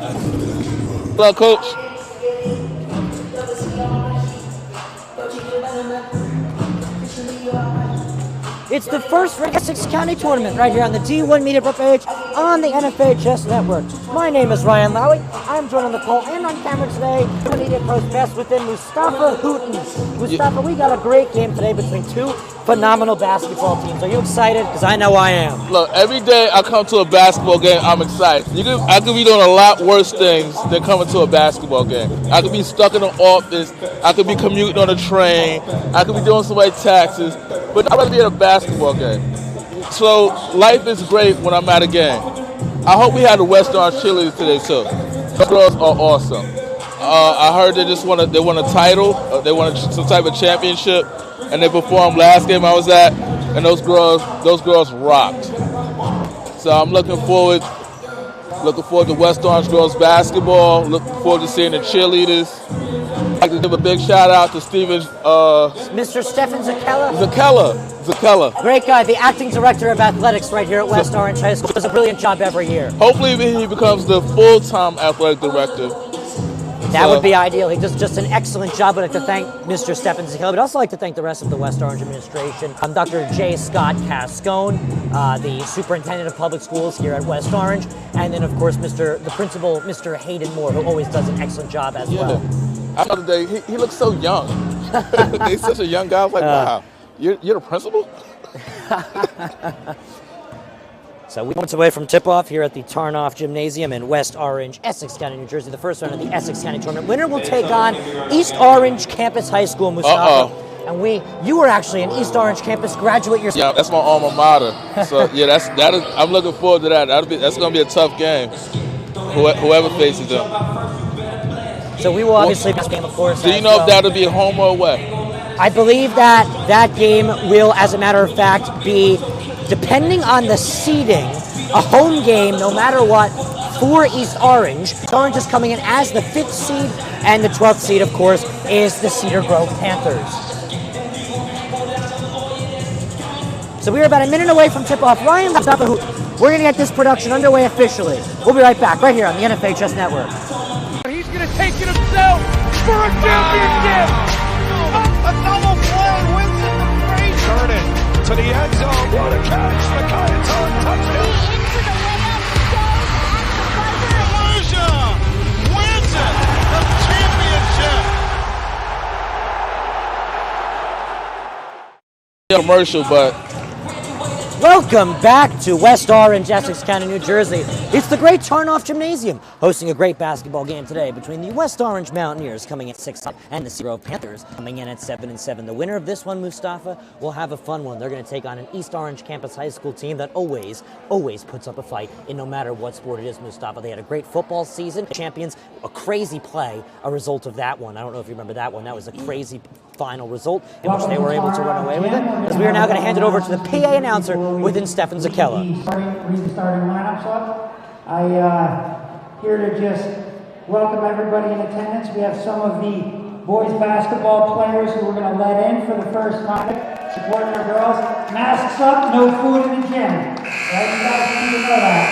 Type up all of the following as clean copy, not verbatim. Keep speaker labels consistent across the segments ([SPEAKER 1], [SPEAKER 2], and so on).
[SPEAKER 1] Hello, Coach.
[SPEAKER 2] It's the first Essex County tournament right here on the D1 Media page on the NFHS Network. My name is Ryan Lowy. I'm joined on the call and on camera today. The media post best within Mustafa Hooten. Mustafa, we got a great game today between two phenomenal basketball teams. Are you excited? Because I know I am.
[SPEAKER 1] Look, every day I come to a basketball game, I'm excited. I could be doing a lot worse things than coming to a basketball game. I could be stuck in an office. I could be commuting on a train. I could be doing somebody's taxes. But I'd rather be at a basketball game. So life is great when I'm at a game. I hope we had the West Orange cheerleaders today too. The girls are awesome. I heard they won a title. They won some type of championship, and they performed last game I was at, and those girls rocked. So I'm looking forward to West Orange girls basketball. Looking forward to seeing the cheerleaders. I'd like to give a big shout out to
[SPEAKER 2] Mr. Stephen
[SPEAKER 1] Zakella.
[SPEAKER 2] Great guy, the acting director of athletics right here at West Orange High School. Does a brilliant job every year.
[SPEAKER 1] Hopefully he becomes the full-time athletic director.
[SPEAKER 2] That would be ideal. He does just an excellent job. I'd like to thank Mr. Stephen Zakella, but also like to thank the rest of the West Orange administration. I'm Dr. J. Scott Cascone, the superintendent of public schools here at West Orange, and then of course the principal, Mr. Hayden Moore, who always does an excellent job as well.
[SPEAKER 1] I know today he looks so young. He's such a young guy. I was like, wow, you're the principal?
[SPEAKER 2] So we moments away from tip-off here at the Tarnoff Gymnasium in West Orange, Essex County, New Jersey. The first round of the Essex County tournament. Winner will take on East Orange Campus High School, Mustafa. And you were actually an East Orange Campus graduate yourself.
[SPEAKER 1] Yeah, that's my alma mater. So yeah, I'm looking forward to that. That's going to be a tough game. Whoever faces them.
[SPEAKER 2] So we will obviously this game, of course.
[SPEAKER 1] Do you know if that'll be home or away?
[SPEAKER 2] I believe that game will, as a matter of fact, be, depending on the seeding, a home game no matter what for East Orange. Orange is coming in as the 5th seed, and the 12th seed, of course, is the Cedar Grove Panthers. So we are about a minute away from tip-off. Ryan, we're going to get this production underway officially. We'll be right back, right here on the NFHS Network.
[SPEAKER 3] He's going to take it himself for a championship. A double play wins it the free. Turn it to the end zone. What a catch. The Kayaton touchdown.
[SPEAKER 4] Into the layup goes at the buzzer.
[SPEAKER 3] Wins it. The championship.
[SPEAKER 1] Commercial, but
[SPEAKER 2] welcome back to West Orange, Essex County, New Jersey. It's the great Tarnoff Gymnasium, hosting a great basketball game today between the West Orange Mountaineers coming at 6 and the Cedar Grove Panthers coming in at 7-7. The winner of this one, Mustafa, will have a fun one. They're going to take on an East Orange Campus High School team that always puts up a fight in no matter what sport it is, Mustafa. They had a great football season. Champions, a crazy play, a result of that one. I don't know if you remember that one. That was a crazy final result in which they were able to run away with it. As we are now going to hand it over to the PA announcer within Stephen Zakella.
[SPEAKER 5] Read the starting lineups up. Here to just welcome everybody in attendance. We have some of the boys basketball players who we're going to let in for the first time, supporting our girls. Masks up, no food in the gym. Right? You guys need to know that.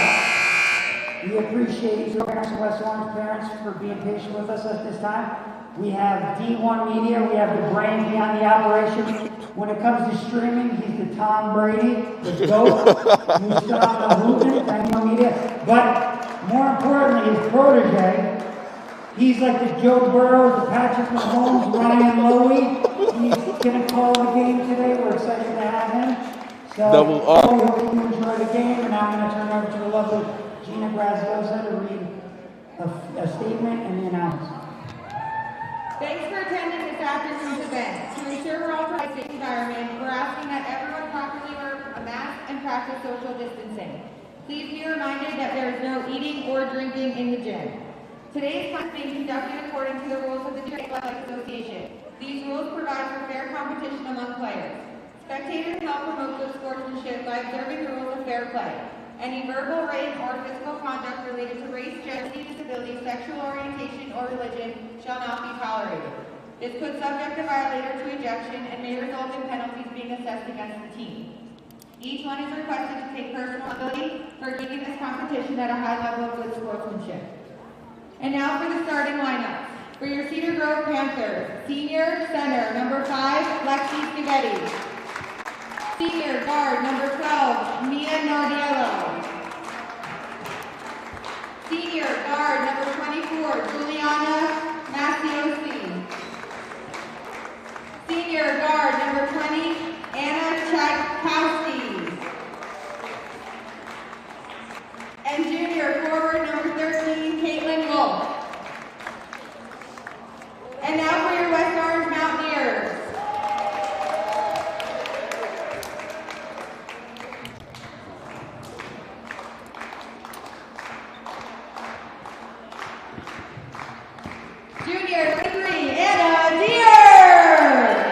[SPEAKER 5] We appreciate you parents and West Orange parents for being patient with us at this time. We have D1 Media, we have the brain behind the operation. When it comes to streaming, he's the Tom Brady, the GOAT, Mustafa Hooten, D1 Media. But more importantly, his protege, he's like the Joe Burrow, the Patrick Mahomes, Ryan Lowy. He's going to call the game today. We're excited to have him. So, I hope you enjoy the game, and I'm going to turn it over to the lovely Gina Graziosa to read a statement and the announcement.
[SPEAKER 6] Thanks for attending this afternoon's event. To ensure we're all in a safe environment, we're asking that everyone properly wear a mask and practice social distancing. Please be reminded that there is no eating or drinking in the gym. Today's class is being conducted according to the rules of the District Athletic Association. These rules provide for fair competition among players. Spectators help promote good sportsmanship by observing the rules of fair play. Any verbal, written, or physical conduct related to race, gender, disability, sexual orientation, or religion shall not be tolerated. This could subject the violator to ejection and may result in penalties being assessed against the team. Each one is requested to take personal responsibility for keeping this competition at a high level of good sportsmanship. And now for the starting lineup. For your Cedar Grove Panthers, senior center, number 5, Lexi Scavetti. Senior guard, number 12, Mia Nardiello. Senior guard, number 24, Juliana Masiosi. Senior guard, number 20, Anna Tchaikovsky. And junior forward, number 13, Caitlin Wolf. And now for your West Orange Mountaineers. Junior 23, Anna Deere.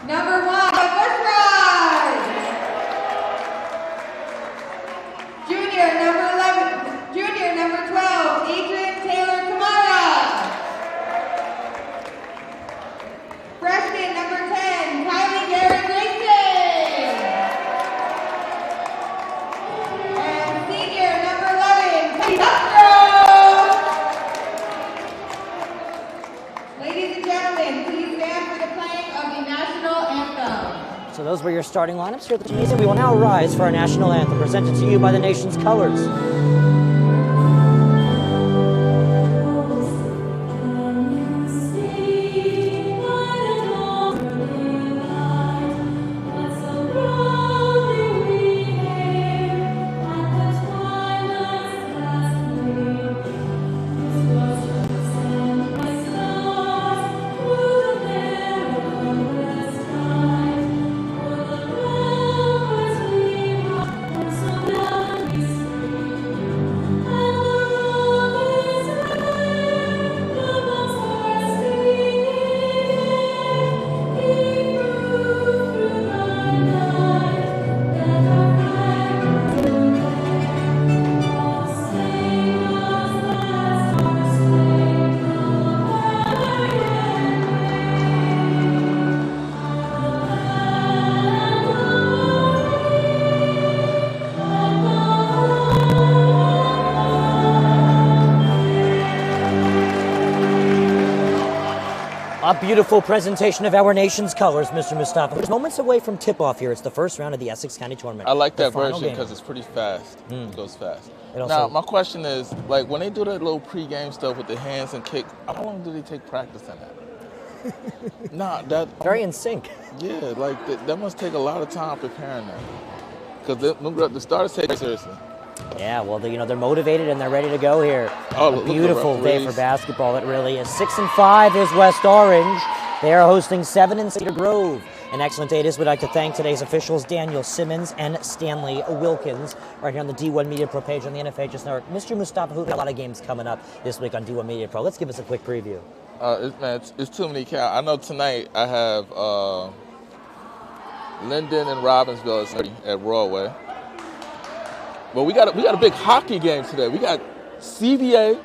[SPEAKER 6] Number 1, Bushrod. Junior number 12, Adrian Taylor Kamara. Freshman number 10, Kylie Garrett Grayson. And senior number 11, Cody Castro. Ladies and gentlemen, please stand for the playing of the national anthem.
[SPEAKER 2] So those were your starting lineups here at the gymnasium. We will now rise for our national anthem, presented to you by the nation's colors. A beautiful presentation of our nation's colors, Mr. Mustafa. We're moments away from tip-off here. It's the first round of the Essex County Tournament.
[SPEAKER 1] I like that
[SPEAKER 2] The final
[SPEAKER 1] version
[SPEAKER 2] game.
[SPEAKER 1] because it's pretty fast. It goes fast.
[SPEAKER 2] It also-
[SPEAKER 1] Now, my question is, like, when they do that little pre-game stuff with the hands and kick, how long do they take practice in that? Nah, that...
[SPEAKER 2] Very in sync.
[SPEAKER 1] Yeah, like, that must take a lot of time preparing that. Because the starters take it seriously.
[SPEAKER 2] Yeah, well, they're motivated and they're ready to go here.
[SPEAKER 1] Oh,
[SPEAKER 2] A
[SPEAKER 1] look at the
[SPEAKER 2] beautiful day
[SPEAKER 1] referees.
[SPEAKER 2] for basketball. It really is. 6-5 is West Orange. They are hosting 7 in Cedar Grove. An excellent day it is. We'd like to thank today's officials, Daniel Simmons and Stanley Wilkins, right here on the D1 Media Pro page on the NFHS Network. Mr. Mustafa, who's got a lot of games coming up this week on D1 Media Pro. Let's give us a quick preview.
[SPEAKER 1] It's too many counts. I know tonight I have Linden and Robbinsville at Broadway. But we got a big hockey game today. We got CVA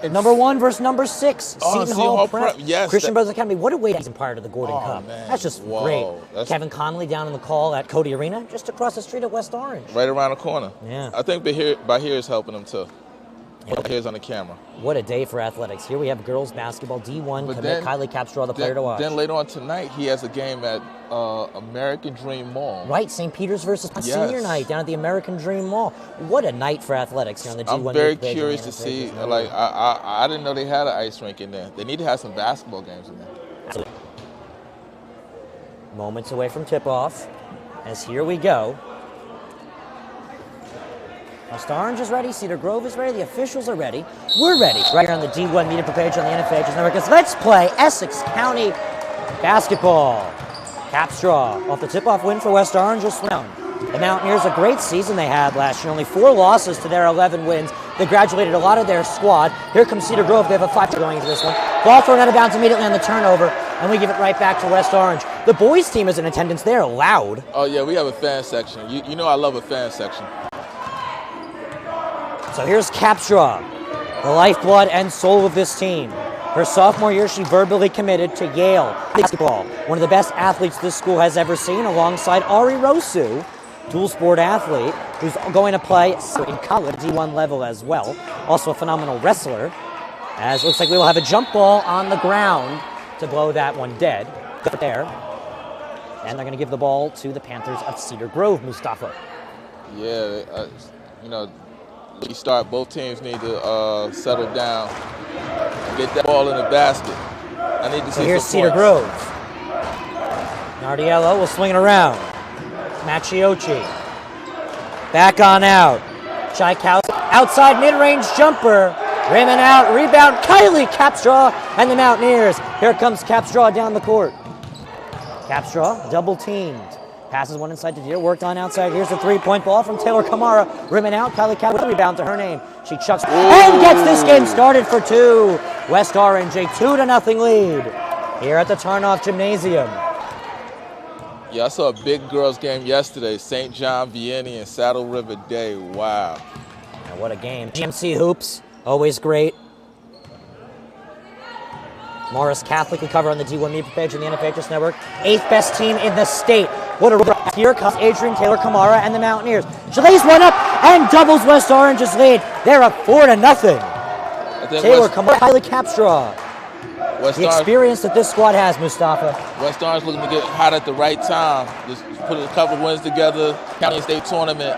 [SPEAKER 1] and
[SPEAKER 2] Number 1 versus number 6,
[SPEAKER 1] Oh,
[SPEAKER 2] Seton Hall Prep.
[SPEAKER 1] Yes,
[SPEAKER 2] Christian Brothers Academy. What a way to prior to the Gordon
[SPEAKER 1] Oh,
[SPEAKER 2] Cup.
[SPEAKER 1] man.
[SPEAKER 2] That's just
[SPEAKER 1] Whoa.
[SPEAKER 2] great.
[SPEAKER 1] That's-
[SPEAKER 2] Kevin Connolly down in the call at Cody Arena, just across the street at West Orange.
[SPEAKER 1] right around the corner.
[SPEAKER 2] Yeah.
[SPEAKER 1] I think Bahir is helping them too. Bahir's on the camera.
[SPEAKER 2] What a day for athletics. Here we have girls basketball, D1
[SPEAKER 1] But
[SPEAKER 2] commit
[SPEAKER 1] then-
[SPEAKER 2] Kylie Capstraw, the player to watch.
[SPEAKER 1] Then later on tonight, he has a game at American Dream Mall.
[SPEAKER 2] Right, St. Peter's versus Senior Night down at the American Dream Mall. What a night for athletics here on the G1.
[SPEAKER 1] I'm very
[SPEAKER 2] League page
[SPEAKER 1] curious
[SPEAKER 2] on
[SPEAKER 1] to
[SPEAKER 2] the
[SPEAKER 1] see.
[SPEAKER 2] NFHS
[SPEAKER 1] Like,
[SPEAKER 2] Network.
[SPEAKER 1] I didn't know they had an ice rink in there. They need to have some basketball games in there.
[SPEAKER 2] Moments away from tip-off, as here we go. West Orange is ready, Cedar Grove is ready, the officials are ready. We're ready. Right here on the D1 Media Pro page on the NFHS Network. Let's play Essex County basketball. Capstraw off the tip-off win for West Orange this round. The Mountaineers, a great season they had last year, only 4 losses to their 11 wins. They graduated a lot of their squad. Here comes Cedar Grove. They have a 5 going into this one. Ball thrown out of bounds immediately on the turnover, and we give it right back to West Orange. The boys team is in attendance. They're loud.
[SPEAKER 1] Oh yeah, we have a fan section. You know I love a fan section.
[SPEAKER 2] So here's Capstraw, the lifeblood and soul of this team. Her sophomore year, she verbally committed to Yale basketball, one of the best athletes this school has ever seen, alongside Ari Rosu. dual sport athlete who's going to play in college, D1 level as well. Also a phenomenal wrestler. As it looks like we will have a jump ball on the ground to blow that one dead. Good there. And they're going to give the ball to the Panthers of Cedar Grove, Mustafa.
[SPEAKER 1] Yeah, you start, both teams need to settle down, get that ball in the basket. I need to see
[SPEAKER 2] here's
[SPEAKER 1] some
[SPEAKER 2] Cedar
[SPEAKER 1] points.
[SPEAKER 2] Grove. Nardiello will swing it around. Macchiochi. Back on out. Tchaikovsky. Outside mid-range jumper. Rim and out. Rebound. Kylie Capstraw and the Mountaineers. Here comes Capstraw down the court. Capstraw double teamed. Passes one inside to Deer. Worked on outside. Here's the three-point ball from Taylor Kamara. Rim and out. Kylie Capstraw with a rebound to her name. She chucks and gets this game started for two. West Orange a 2-0 lead here at the Tarnoff Gymnasium.
[SPEAKER 1] Yeah, I saw a big girls game yesterday. St. John Vianney and Saddle River Day. Wow.
[SPEAKER 2] And what a game. GMC Hoops, always great. Morris Catholic, we cover on the D1 Media page on the NFHS Network. 8th best team in the state. What a run. Here comes Adrian Taylor Kamara and the Mountaineers. She lays one up and doubles West Orange's lead. They're up 4-0. Taylor Kamara, Kylie Capstraw. The experience that this squad has, Mustafa.
[SPEAKER 1] West Orange looking to get hot at the right time. Just put a couple of wins together. County and state tournament.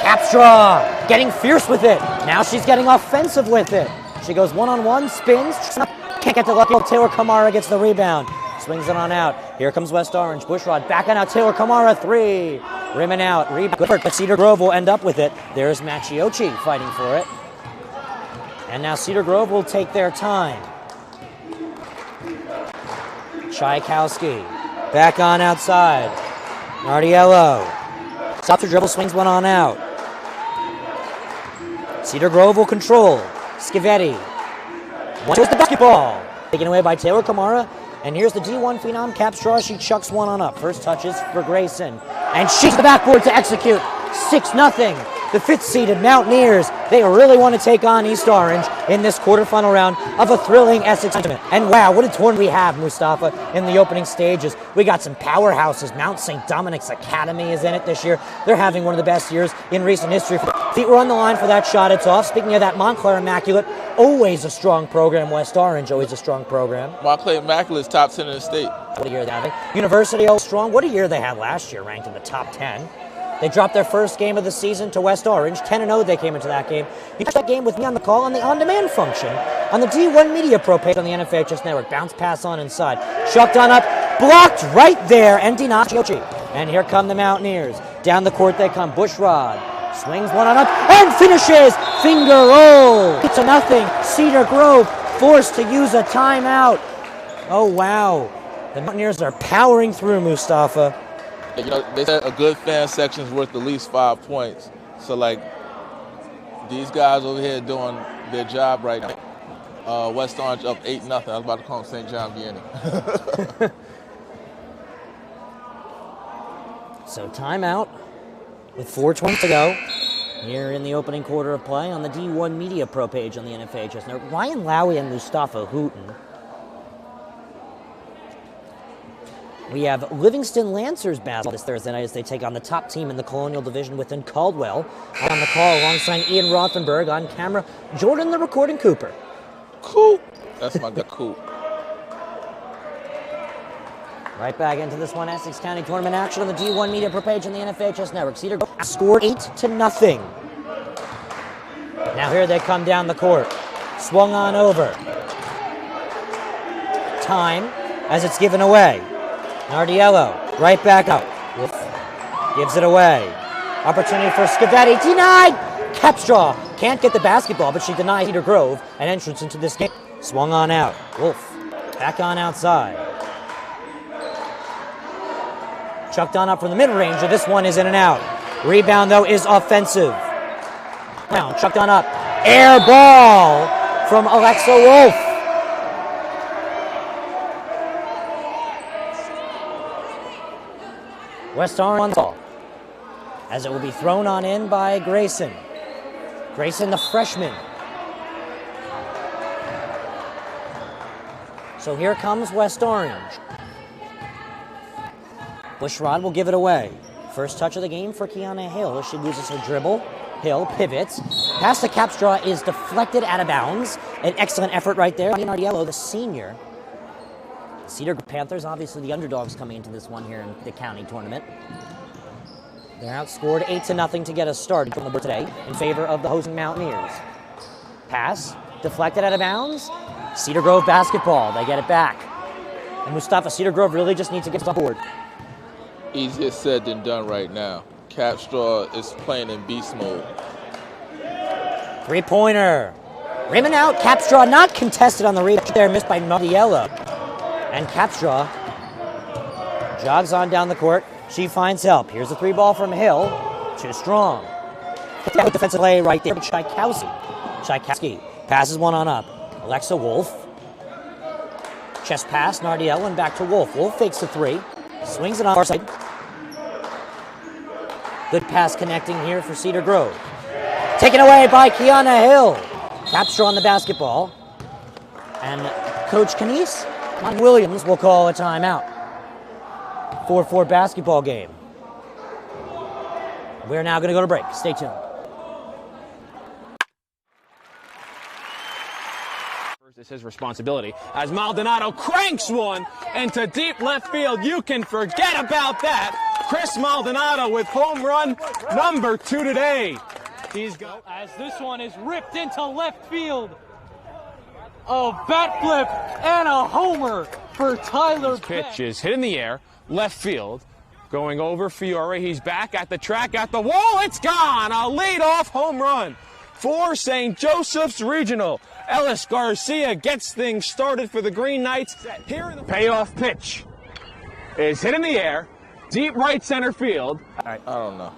[SPEAKER 2] Capstraw getting fierce with it. Now she's getting offensive with it. She goes one-on-one, spins. Can't get to lucky. Taylor Kamara gets the rebound. Swings it on out. Here comes West Orange. Bushrod back on out. Taylor Kamara, three. Rim and out. Rebound. But Cedar Grove will end up with it. There's Macchiochi fighting for it. And now Cedar Grove will take their time. Tchaikovsky back on outside. Nardiello stops her dribble, swings one on out. Cedar Grove will control. Schivetti. One goes the basketball. Taken away by Taylor Kamara. And here's the D1 phenom, Capstraw. She chucks one on up. First touches for Grayson. And she's the backboard to execute. 6-0. The 5th-seeded Mountaineers, they really want to take on East Orange in this quarterfinal round of a thrilling Essex tournament. And wow, what a tournament we have, Mustafa, in the opening stages. We got some powerhouses. Mount St. Dominic's Academy is in it this year. They're having one of the best years in recent history. Feet were on the line for that shot. It's off. Speaking of that, Montclair Immaculate, always a strong program. West Orange, always a strong program.
[SPEAKER 1] Montclair Immaculate is top 10 in the state.
[SPEAKER 2] What a year they're having. University, all strong. What a year they had last year, ranked in the top 10. They dropped their first game of the season to West Orange. 10-0 they came into that game. You catch that game with me on the call on the on-demand function on the D1 Media Pro page on the NFHS Network. Bounce pass on inside. Chucked on up. Blocked right there. Empty Nachiochi. And here come the Mountaineers. Down the court they come. Bushrod swings one on up and finishes. Finger roll. 2-0. Cedar Grove forced to use a timeout. Oh, wow. The Mountaineers are powering through, Mustafa.
[SPEAKER 1] You know, they said a good fan section is worth at least 5 points. So, like, these guys over here doing their job right now. West Orange up 8-0. I was about to call them St. John Vianney.
[SPEAKER 2] So timeout with 4:20 to go here in the opening quarter of play on the D1 Media Pro page on the NFHS. Now, Ryan Lowy and Mustafa Hooten. We have Livingston Lancers basketball this Thursday night as they take on the top team in the Colonial Division within Caldwell. On the call alongside Ian Rothenberg, on camera, Jordan the Recording Cooper.
[SPEAKER 1] Coop. That's my guy, Coop.
[SPEAKER 2] Right back into this one, Essex County tournament action on the D1 Media Pro page on the NFHS Network. Cedar scored 8-0. Now here they come down the court. Swung on over. Time as it's given away. Nardiello, right back out. Gives it away. Opportunity for Schivetti, denied! Capstraw can't get the basketball, but she denies Cedar Grove an entrance into this game. Swung on out. Wolf, back on outside. Chucked on up from the mid-range, this one is in and out. Rebound, though, is offensive. Now, chucked on up. Air ball from Alexa Wolf. West Orange ball, as it will be thrown on in by Grayson. Grayson, the freshman. So here comes West Orange. Bushrod will give it away. First touch of the game for Kiana Hill. She loses her dribble. Hill pivots. Pass to Capstraw is deflected out of bounds. An excellent effort right there. Nardiello, the senior. Cedar Panthers, obviously the underdogs coming into this one here in the county tournament. They're outscored 8-0 to get us started on the board today in favor of the hosting Mountaineers. Pass, deflected out of bounds. Cedar Grove basketball, they get it back. And Mustafa, Cedar Grove really just needs to get us on board.
[SPEAKER 1] Easier said than done right now. Capstraw is playing in beast mode.
[SPEAKER 2] Three-pointer. Raymond out, Capstraw not contested on the rebound there, missed by Nardiello. And Capstraw jogs on down the court. She finds help. Here's a three ball from Hill. Too strong. Defensive play right there. Tchaikovsky passes one on up. Alexa Wolf. Chest pass, Nardiello, and back to Wolf. Wolf fakes the three. Swings it on our side. Good pass connecting here for Cedar Grove. Taken away by Kiana Hill. Capstraw on the basketball. And Coach Canese Williams will call a timeout. 4-4 basketball game. We're now going to go to break. Stay tuned.
[SPEAKER 7] It's his responsibility as Maldonado cranks one into deep left field. You can forget about that. Chris Maldonado with home run number 2 today. He's got
[SPEAKER 8] as this one is ripped into left field. A bat flip and a homer for Tyler.
[SPEAKER 7] Pitch is hit in the air, left field, going over Fiore. He's back at the track, at the wall. It's gone. A leadoff home run for St. Joseph's Regional. Ellis Garcia gets things started for the Green Knights. Here in the payoff pitch is hit in the air, deep right center field.
[SPEAKER 2] All right.
[SPEAKER 1] I don't know.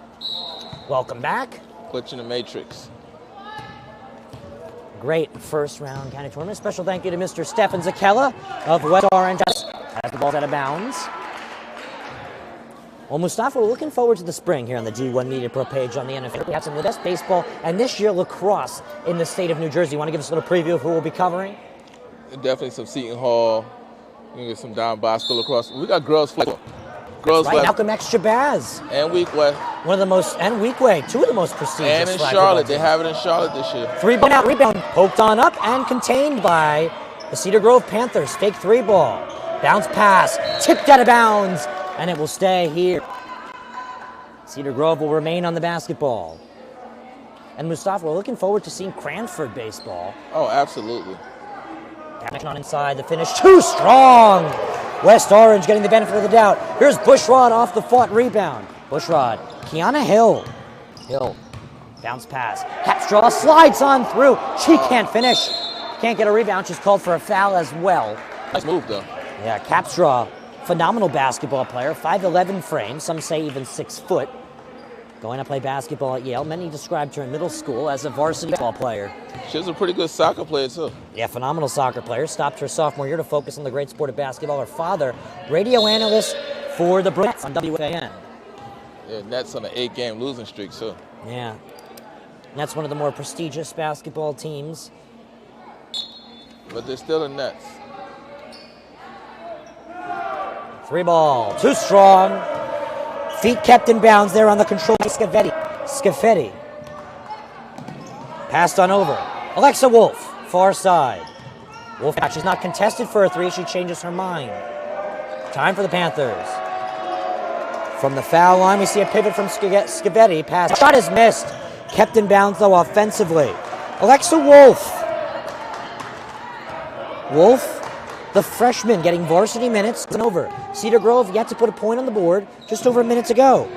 [SPEAKER 2] Welcome back.
[SPEAKER 1] Glitch in the Matrix.
[SPEAKER 2] Great first round county tournament. Special thank you to Mr. Stefan Zakella of West Orange as the ball's out of bounds. Well, Mustafa, we're looking forward to the spring here on the D1 Media Pro page on the NFL. We have some of the best baseball and this year lacrosse in the state of New Jersey. You want to give us a little preview of who we'll be covering?
[SPEAKER 1] Definitely some Seton Hall. You can get some Don Bosco lacrosse. We got girls flag.
[SPEAKER 2] Girls flag. Malcolm X Shabazz.
[SPEAKER 1] And Weekway.
[SPEAKER 2] One of the most, and Weekway, two of the most prestigious.
[SPEAKER 1] And in Charlotte. They have it in Charlotte this year.
[SPEAKER 2] 3-point out rebound. Poked on up and contained by the Cedar Grove Panthers. Fake 3-ball. Bounce pass. Tipped out of bounds. And it will stay here. Cedar Grove will remain on the basketball. And Mustafa, we're looking forward to seeing Cranford baseball.
[SPEAKER 1] Oh, absolutely.
[SPEAKER 2] Connection on inside, the finish too strong. West Orange getting the benefit of the doubt. Here's Bushrod off the fought rebound. Bushrod, Kiana Hill. Hill, bounce pass. Capstraw slides on through. She can't finish. Can't get a rebound. She's called for a foul as well.
[SPEAKER 1] Nice move, though.
[SPEAKER 2] Yeah, Capstraw, phenomenal basketball player. 5'11" frame, some say even 6 foot. Going to play basketball at Yale. Many described her in middle school as a varsity basketball player.
[SPEAKER 1] She was a pretty good soccer player, too.
[SPEAKER 2] Yeah, phenomenal soccer player. Stopped her sophomore year to focus on the great sport of basketball. Her father, radio analyst for the Brunettes on WFAN.
[SPEAKER 1] Yeah, Nets on an 8-game losing streak, too.
[SPEAKER 2] Yeah. And that's one of the more prestigious basketball teams.
[SPEAKER 1] But they're still the Nets.
[SPEAKER 2] 3-ball, too strong. Feet kept in bounds there on the control by Scafetti. Passed on over. Alexa Wolf, far side. Wolf, she's not contested for a 3. She changes her mind. Time for the Panthers. From the foul line, we see a pivot from Scafetti. Pass. Shot is missed. Kept in bounds, though, offensively. Alexa Wolf. Wolf, the freshman, getting varsity minutes. And over. Cedar Grove yet to put a point on the board. Just over a minute to go.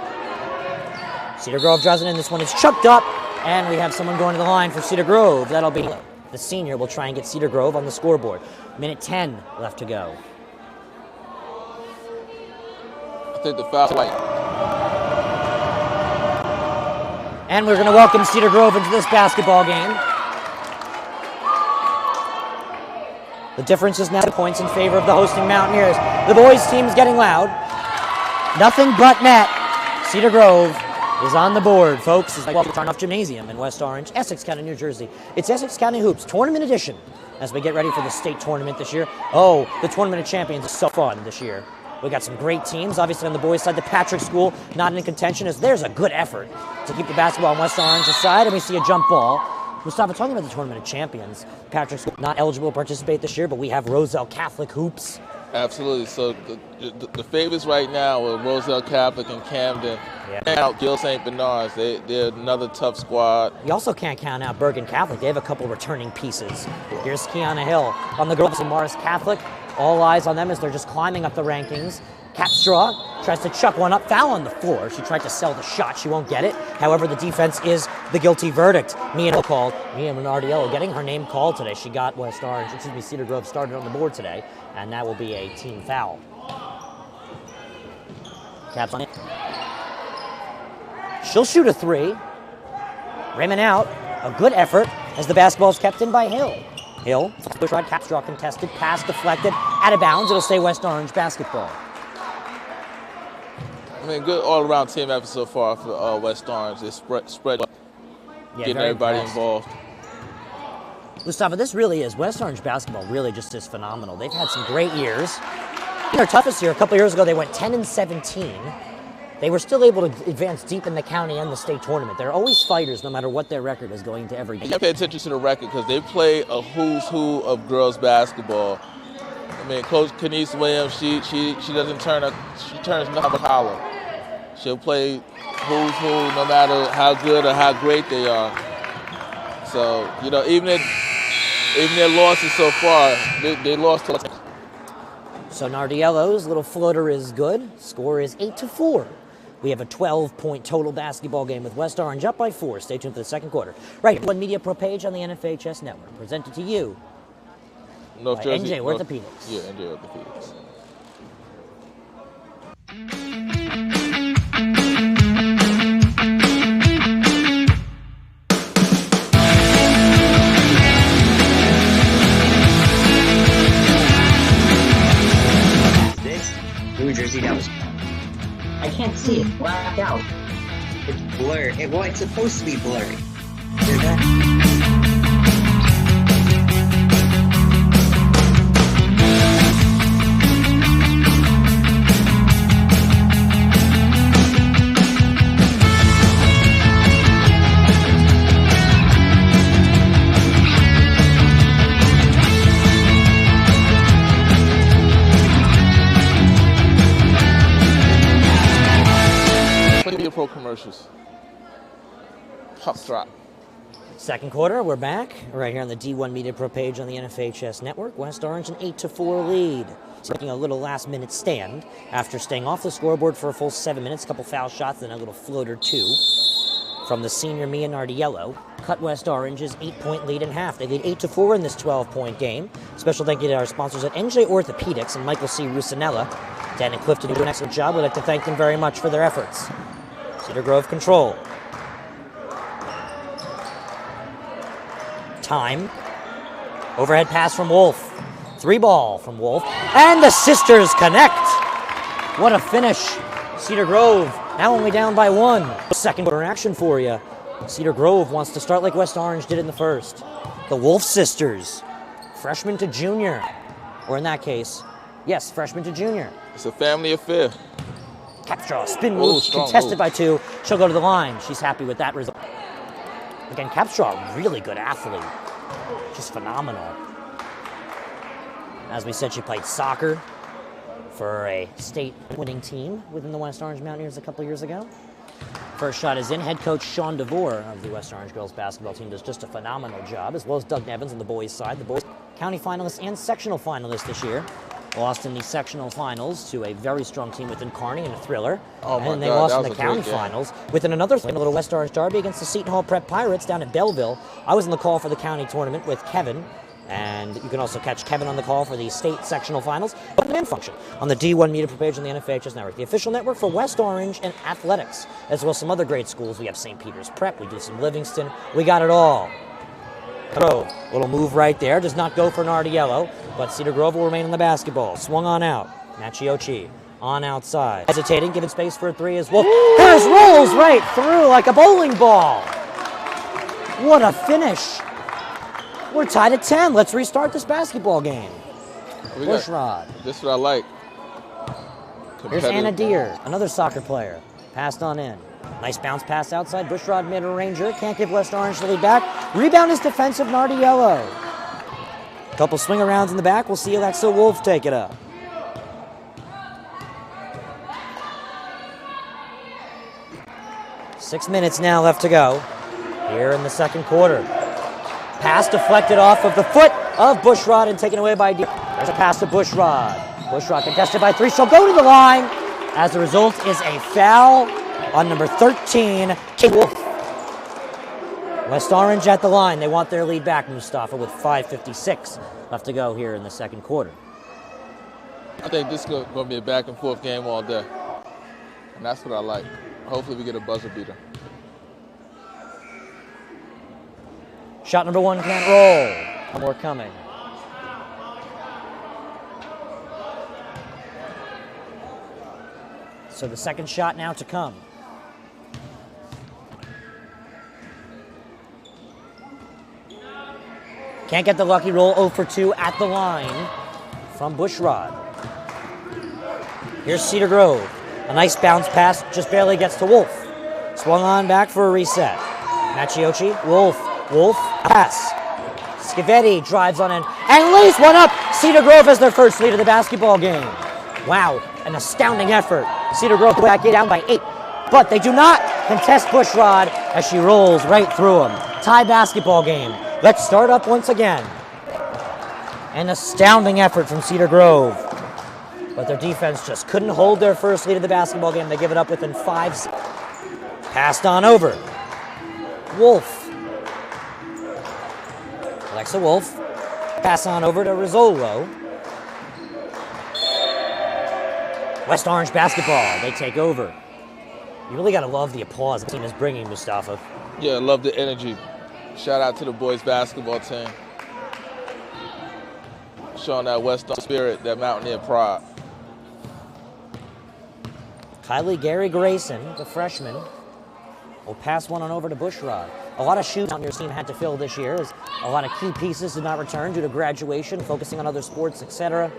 [SPEAKER 2] Cedar Grove draws it in. This one is chucked up. And we have someone going to the line for Cedar Grove. That'll be the senior. Will try and get Cedar Grove on the scoreboard. Minute 10 left to go.
[SPEAKER 1] I think the foul light.
[SPEAKER 2] And we're going to welcome Cedar Grove into this basketball game. The difference is now 2 points in favor of the hosting Mountaineers. The boys' team's getting loud. Nothing but net. Cedar Grove is on the board, folks. It's like Turnoff Gymnasium in West Orange, Essex County, New Jersey. It's Essex County Hoops Tournament Edition as we get ready for the state tournament this year. Oh, the Tournament of Champions is so fun this year. We got some great teams. Obviously on the boys' side, the Patrick School not in contention, as there's a good effort to keep the basketball on West Orange's side, and we see a jump ball. Mustafa, talking about the Tournament of Champions, Patrick School not eligible to participate this year, but we have Roselle Catholic Hoops.
[SPEAKER 1] Absolutely. So the favorites right now are Roselle Catholic and Camden. And out Gill St. Bernard's. They're another tough squad.
[SPEAKER 2] You also can't count out Bergen Catholic. They have a couple returning pieces. Here's Kiana Hill on the girls in Morris Catholic. All eyes on them as they're just climbing up the rankings. Capstraw tries to chuck one up, foul on the floor. She tried to sell the shot, she won't get it. However, the defense is the guilty verdict. Mia Minardiello getting her name called today. She got Cedar Grove started on the board today, and that will be a team foul. Caps on it. She'll shoot a three. Raymond out. A good effort as the basketball's kept in by Hill. Hill, push rod, Capstraw contested, pass deflected, out of bounds. It'll stay West Orange basketball.
[SPEAKER 1] I mean, good all-around team effort so far for West Orange. They spread getting everybody involved.
[SPEAKER 2] Mustafa, this really is, West Orange basketball really just is phenomenal. They've had some great years. In their toughest year, a couple years ago, they went 10-17. They were still able to advance deep in the county and the state tournament. They're always fighters, no matter what their record is going to every game.
[SPEAKER 1] You pay attention to the record because they play a who's who of girls basketball. I mean, Coach Kenise Williams, she doesn't she turns nothing but collar. She'll play who's who no matter how good or how great they are. So, you know, even their losses so far, they lost to.
[SPEAKER 2] So Nardiello's little floater is good. Score is 8-4. We have a 12-point total basketball game with West Orange up by 4. Stay tuned for the second quarter. Right here, One Media Pro page on the NFHS Network. Presented to you
[SPEAKER 1] North
[SPEAKER 2] by
[SPEAKER 1] Jersey,
[SPEAKER 2] NJ Orthopedics.
[SPEAKER 1] Yeah, NJ Orthopedics.
[SPEAKER 9] New Jersey, that was. I can't see it. Blacked out. It's blurred. Well, it's supposed to be blurry. Hear that?
[SPEAKER 1] Pro commercials. Pop drop.
[SPEAKER 2] Second quarter, we're back right here on the D1 Media Pro page on the NFHS Network. West Orange an 8-4 lead. Taking a little last-minute stand after staying off the scoreboard for a full 7 minutes. A couple foul shots, then a little floater too from the senior Mia Nardiello. Cut West Orange's 8-point lead in half. They lead 8-4 in this 12-point game. Special thank you to our sponsors at NJ Orthopedics and Michael C. Rusinella. Dan and Clifton do an excellent job. We'd like to thank them very much for their efforts. Cedar Grove control. Time. Overhead pass from Wolf. 3-ball from Wolf. And the sisters connect. What a finish. Cedar Grove now only down by 1. Second quarter action for you. Cedar Grove wants to start like West Orange did in the first. The Wolf sisters. Freshman to junior. Or in that case, yes, freshman to junior.
[SPEAKER 1] It's a family affair.
[SPEAKER 2] Capstraw, spin move, contested by 2. She'll go to the line. She's happy with that result. Again, Capstraw, really good athlete. Just phenomenal. As we said, she played soccer for a state winning team within the West Orange Mountaineers a couple years ago. First shot is in. Head coach Sean DeVore of the West Orange girls basketball team does just a phenomenal job, as well as Doug Nevins on the boys' side. The boys county finalists and sectional finalists this year. Lost in the sectional finals to a very strong team within Kearney in a thriller. And they lost in the county finals within another a little West Orange derby against the Seton Hall Prep Pirates down at Belleville. I was on the call for the county tournament with Kevin, and you can also catch Kevin on the call for the state sectional finals. But the function on the D1 Media Pro page on the NFHS Network, the official network for West Orange and athletics, as well as some other great schools. We have St. Peter's Prep, we do some Livingston, we got it all. Grove, little move right there, does not go for Nardiello, but Cedar Grove will remain in the basketball. Swung on out, Machiochi on outside. Hesitating, given space for a 3 as well. Harris rolls right through like a bowling ball. What a finish. We're tied at 10. Let's restart this basketball game. Bushrod.
[SPEAKER 1] This is what I like.
[SPEAKER 2] Here's Anna Deere, another soccer player. Passed on in. Nice bounce pass outside. Bushrod mid-ranger. Can't give West Orange the lead back. Rebound is defensive, Nardiello. Couple swing arounds in the back. We'll see Alexa Wolf take it up. Six minutes now left to go here in the second quarter. Pass deflected off of the foot of Bushrod and taken away by Deere. There's a pass to Bushrod. Bushrod contested by three. She'll go to the line. As the result is a foul on number 13, Kate Wolf. West Orange at the line. They want their lead back, Mustafa, with 5:56 left to go here in the second quarter.
[SPEAKER 1] I think this is going to be a back and forth game all day. And that's what I like. Hopefully we get a buzzer beater.
[SPEAKER 2] Shot number one can't roll. More coming. So the second shot now to come. Can't get the lucky roll. 0 for 2 at the line from Bushrod. Here's Cedar Grove. A nice bounce pass, just barely gets to Wolf. Swung on back for a reset. Macchiocci, Wolf, pass. Schivetti drives on in and lays one up. Cedar Grove has their first lead of the basketball game. Wow, an astounding effort. Cedar Grove back in down by 8, but they do not contest Bushrod as she rolls right through them. Tie basketball game. Let's start up once again. An astounding effort from Cedar Grove, but their defense just couldn't hold their first lead of the basketball game. They give it up within 5. Passed on over. Wolf. Alexa Wolf. Pass on over to Rizzolo. West Orange basketball. They take over. You really got to love the applause the team is bringing, Mustafa.
[SPEAKER 1] Yeah, I love the energy. Shout out to the boys basketball team. Showing that West Orange spirit, that Mountaineer pride.
[SPEAKER 2] Kylie Gary Grayson, the freshman, will pass one on over to Bushrod. A lot of shoes Mountaineers team had to fill this year, as a lot of key pieces did not return due to graduation, focusing on other sports, etc.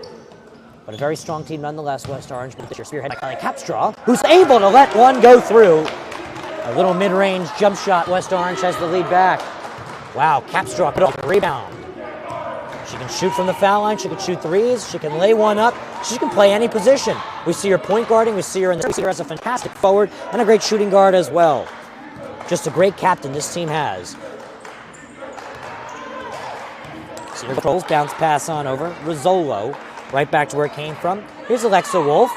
[SPEAKER 2] But a very strong team nonetheless, West Orange, with this year spearheaded by Kylie Capstraw, who's able to let one go through. A little mid-range jump shot. West Orange has the lead back. Wow, Capstraw put up the rebound. She can shoot from the foul line. She can shoot threes. She can lay one up. She can play any position. We see her point guarding. We see her in the. We see her as a fantastic forward and a great shooting guard as well. Just a great captain this team has. Cedar controls, bounce pass on over. Rizzolo, right back to where it came from. Here's Alexa Wolf,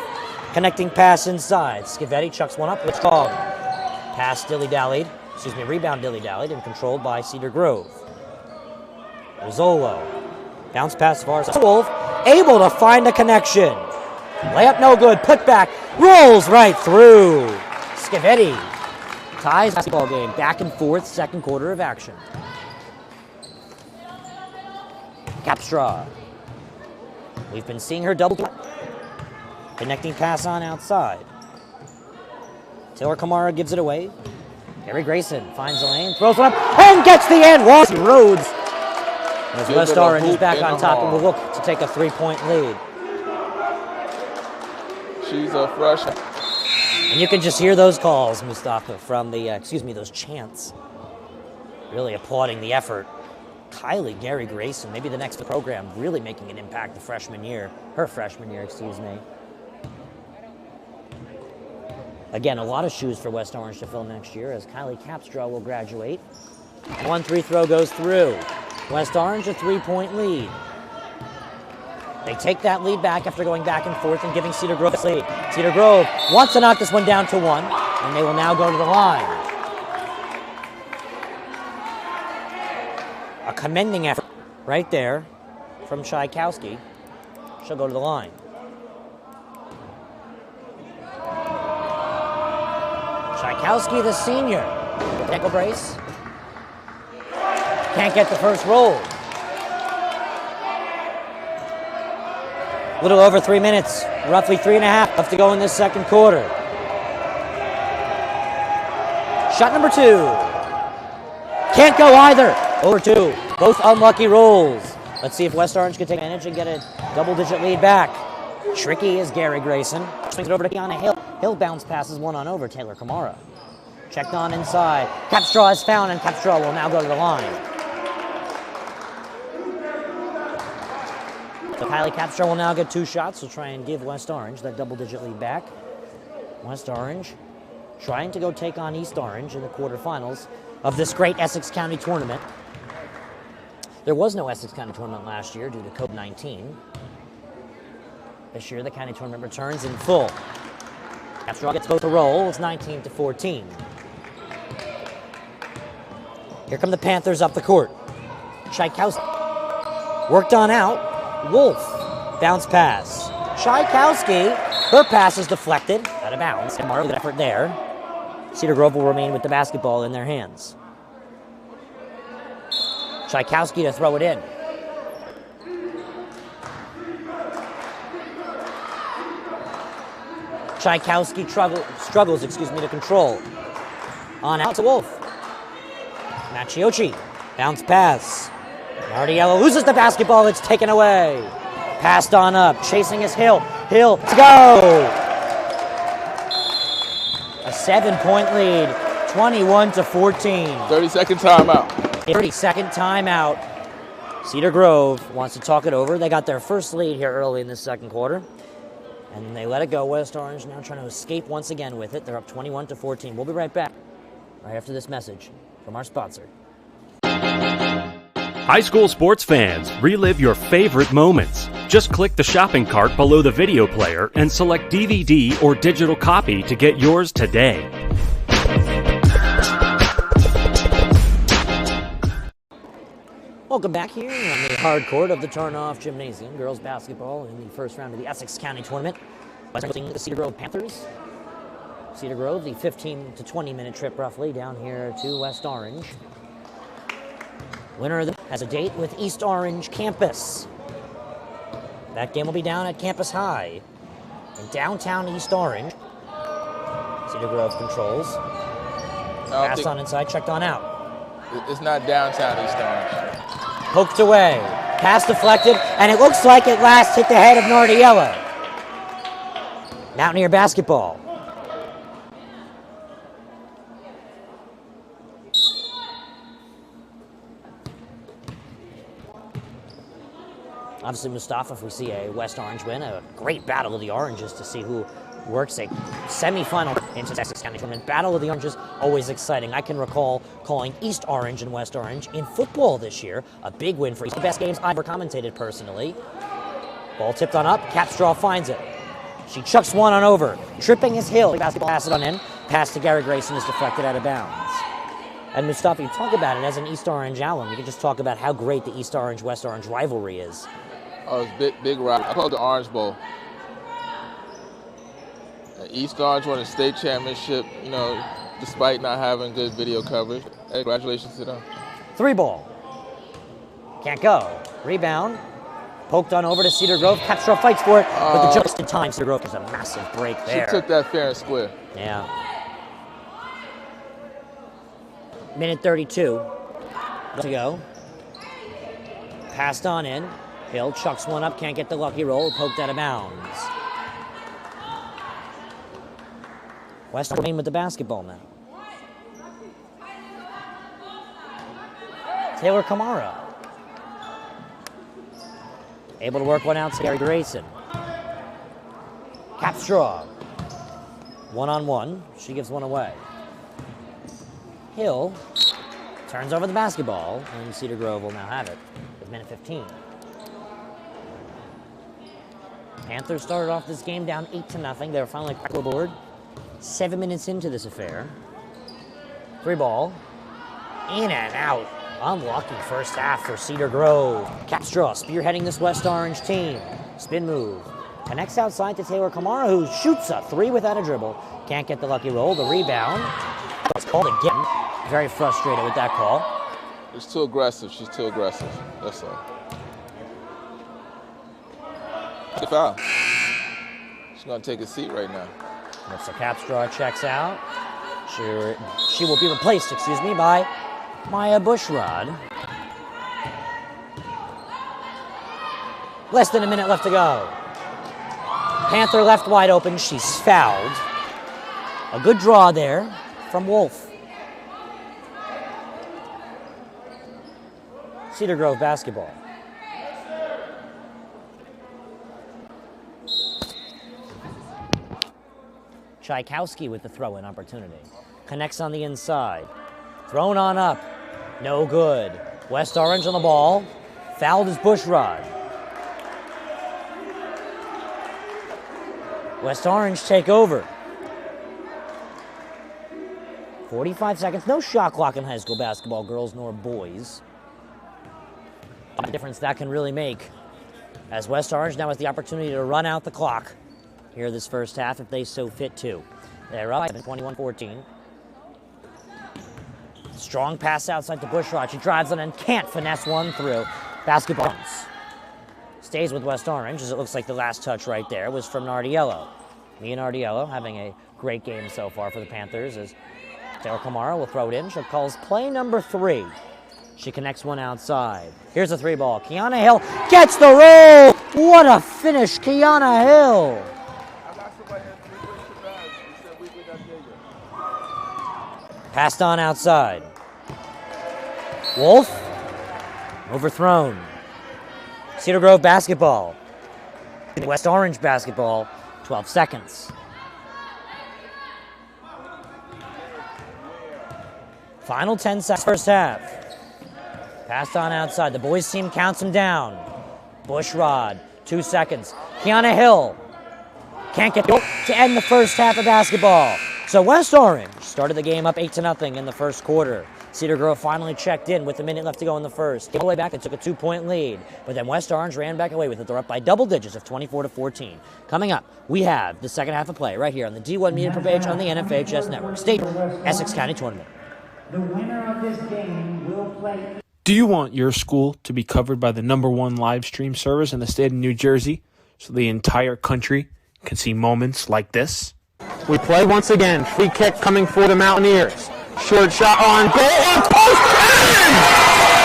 [SPEAKER 2] connecting pass inside. Schivetti chucks one up. It's called. Pass dilly-dallied. Rebound dilly-dallied and controlled by Cedar Grove. Rizzolo. Bounce pass far as Wolf, able to find a connection. Layup no good, put back, rolls right through. Schivetti ties basketball game, back and forth, second quarter of action. Capstraw. We've been seeing her double. Connecting pass on outside. Taylor Kamara gives it away. Gary Grayson finds the lane, throws one up, and gets the end. Walsh Rhodes. As West Orange is back on top and will look to take a 3-point lead.
[SPEAKER 1] She's a freshman.
[SPEAKER 2] And you can just hear those calls, Mustafa, from the, those chants. Really applauding the effort. Kylie Gary Grayson, maybe the next program, really making an impact her freshman year. Again, a lot of shoes for West Orange to fill next year as Kylie Capstraw will graduate. 1-3 throw goes through. West Orange a 3-point lead. They take that lead back after going back and forth and giving Cedar Grove the lead. Cedar Grove wants to knock this one down to 1, and they will now go to the line. A commending effort right there from Tchaikovsky. She'll go to the line. Tchaikovsky, the senior, with ankle brace. Can't get the first roll. A little over 3 minutes, roughly 3.5 left to go in this second quarter. Shot number 2. Can't go either. Over 2. Both unlucky rolls. Let's see if West Orange can take advantage and get a double-digit lead back. Tricky is Gary Grayson. Swings it over to Keanu Hill. Hill bounce passes one on over Taylor Kamara. Checked on inside. Capstraw is found, and Capstraw will now go to the line. So Kylie Capstraw will now get 2 shots to try and give West Orange that double-digit lead back. West Orange trying to go take on East Orange in the quarterfinals of this great Essex County tournament. There was no Essex County tournament last year due to COVID-19. This year, the county tournament returns in full. Capstraw gets both a roll. It's 19-14. Here come the Panthers up the court. Tchaikovsky worked on out. Wolf, bounce pass. Tchaikovsky, her pass is deflected, out of bounds. And Marley, good effort there. Cedar Grove will remain with the basketball in their hands. Tchaikovsky to throw it in. Tchaikovsky struggles to control. On out to Wolf. Macchiocci, bounce pass. Nardiello loses the basketball, it's taken away. Passed on up, chasing is Hill. Hill, to go! A 7-point lead, 21-14.
[SPEAKER 1] 30-second timeout.
[SPEAKER 2] 30-second timeout. Cedar Grove wants to talk it over. They got their first lead here early in the second quarter. And they let it go. West Orange now trying to escape once again with it. They're up 21-14. We'll be right back right after this message from our sponsor.
[SPEAKER 10] High school sports fans, relive your favorite moments. Just click the shopping cart below the video player and select DVD or digital copy to get yours today.
[SPEAKER 2] Welcome back here on the hard court of the Turnoff Gymnasium. Girls basketball in the first round of the Essex County Tournament. West Orange the Cedar Grove Panthers. Cedar Grove, the 15 to 20 minute trip roughly down here to West Orange. Winner of the has a date with East Orange campus. That game will be down at Campus High in downtown East Orange. Cedar Grove controls. Pass on inside, checked on out.
[SPEAKER 1] It's not downtown East Orange.
[SPEAKER 2] Poked away. Pass deflected, and it looks like it last hit the head of Nardiello. Mountaineer basketball. Obviously, Mustafa, if we see a West Orange win, a great battle of the Oranges to see who works a semifinal into the Essex County Tournament. Battle of the Oranges, always exciting. I can recall calling East Orange and West Orange in football this year. A big win for East. The best games I've ever commentated personally. Ball tipped on up. Capstraw finds it. She chucks one on over. Tripping is Hill. Basketball pass it on in. Pass to Gary Grayson is deflected out of bounds. And Mustafa, you talk about it as an East Orange alum. You can just talk about how great the East Orange-West Orange rivalry is.
[SPEAKER 1] Oh, it's big rivalry. I call it the Orange Bowl. East Orange won a state championship, despite not having good video coverage. Hey, congratulations to them.
[SPEAKER 2] 3 ball. Can't go. Rebound. Poked on over to Cedar Grove. Capstraw fights for it, but just in time. Cedar Grove has a massive break there.
[SPEAKER 1] She took that fair and square.
[SPEAKER 2] Yeah. Minute 32 to go. Passed on in. Hill chucks one up, can't get the lucky roll, poked out of bounds. West remain with the basketball now. Taylor Kamara. Able to work one out to Gary Grayson. Capstraw. 1-on-1. She gives one away. Hill turns over the basketball, and Cedar Grove will now have it with minute 15. Panthers started off this game down 8-0. They were finally cracked the board. 7 minutes into this affair. 3 ball. In and out. Unlucky first half for Cedar Grove. Capstraw spearheading this West Orange team. Spin move. Connects outside to Taylor Kamara, who shoots a 3 without a dribble. Can't get the lucky roll. The rebound. It's called again. Very frustrated with that call.
[SPEAKER 1] It's too aggressive. She's too aggressive. That's all. Good foul. She's going to take a seat right now.
[SPEAKER 2] So Capstraw checks out. She will be replaced, by Maya Bushrod. Less than a minute left to go. Panther left wide open. She's fouled. A good draw there from Wolf. Cedar Grove basketball. Tchaikovsky with the throw-in opportunity. Connects on the inside. Thrown on up. No good. West Orange on the ball. Fouled is Bushrod. West Orange take over. 45 seconds. No shot clock in high school basketball, girls nor boys. The difference that can really make, as West Orange now has the opportunity to run out the clock here this first half if they so fit to. They're up 21-14. Strong pass outside to Bushrod. She drives on and can't finesse one through. Basketball stays with West Orange, as it looks like the last touch right there was from Nardiello. Mia Nardiello having a great game so far for the Panthers, as Taylor Kamara will throw it in. She calls play number 3. She connects one outside. Here's a 3-ball. Kiana Hill gets the roll. What a finish, Kiana Hill. Passed on outside. Wolf, overthrown. Cedar Grove basketball. West Orange basketball, 12 seconds. Final 10 seconds first half. Passed on outside. The boys team counts him down. Bushrod, 2 seconds. Kiana Hill can't get to end the first half of basketball. So West Orange started the game up 8-0 in the first quarter. Cedar Grove finally checked in with a minute left to go in the first. Came all the way back and took a 2-point lead. But then West Orange ran back away with it. They're up by double digits of 24-14. Coming up, we have the second half of play right here on the D1 Media page on the NFHS Network. State Essex County Tournament.
[SPEAKER 5] The winner of this game will play.
[SPEAKER 11] Do you want your school to be covered by the #1 live stream service in the state of New Jersey so the entire country can see moments like this?
[SPEAKER 7] We play once again. Free kick coming for the Mountaineers. Short shot on goal. On post and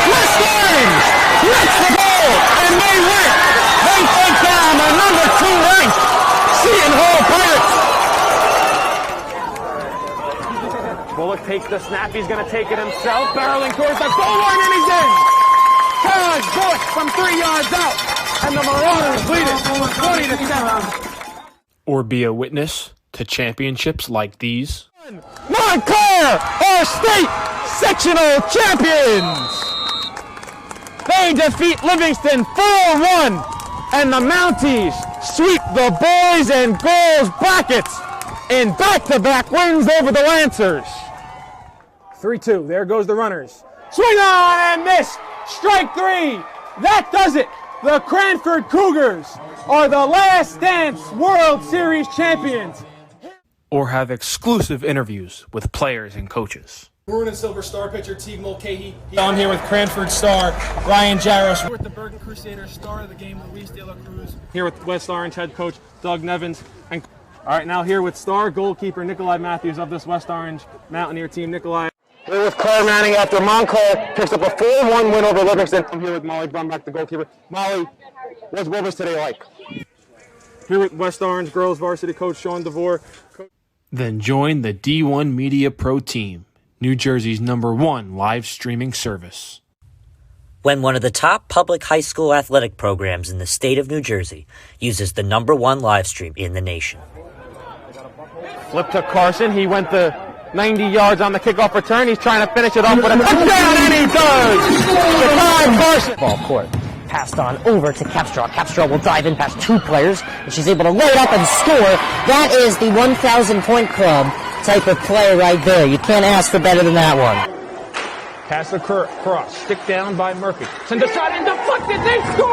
[SPEAKER 7] West Orange gets the goal, and they win. They take down the #2 ranked Seton Hall Pirates. Bullock takes the snap. He's going to take it himself. Barreling towards the goal line, and he's in. Charles Bullock from 3 yards out, and the Marauders lead it 20-7.
[SPEAKER 11] Or be a witness to championships like these?
[SPEAKER 7] Montclair are state sectional champions. They defeat Livingston 4-1, and the Mounties sweep the boys and girls brackets in back-to-back wins over the Lancers. 3-2. There goes the runners. Swing on and miss. Strike 3. That does it. The Cranford Cougars are the Last Dance World Series champions.
[SPEAKER 11] Or have exclusive interviews with players and coaches.
[SPEAKER 12] Maroon and Silver Star pitcher Teague Mulcahy. I'm here with Cranford star Ryan Jaros. We're with the Bergen Crusaders star of the game, Luis De La Cruz.
[SPEAKER 7] Here with West Orange head coach Doug Nevins. And all right, now here with star goalkeeper Nikolai Matthews of this West Orange Mountaineer team. Nikolai. Here with Claire Manning after Montclair picks up a 4-1 win over Livingston. I'm here with Molly Brumback, the goalkeeper. Molly, what was today like? Here with West Orange girls varsity coach Sean DeVore.
[SPEAKER 11] Then join the D1 Media Pro team, New Jersey's #1 live streaming service.
[SPEAKER 2] When one of the top public high school athletic programs in the state of New Jersey uses the #1 live stream in the nation.
[SPEAKER 7] Flip to Carson. He went the 90 yards on the kickoff return. He's trying to finish it off with a touchdown, and he does! Jakai Carson.
[SPEAKER 2] Ball court. Passed on over to Capstraw. Capstraw will dive in past 2 players, and she's able to load up and score. That is the 1,000-point club type of play right there. You can't ask for better than that one.
[SPEAKER 7] Pass across. Stick down by Murphy. Send a shot and deflected. They score!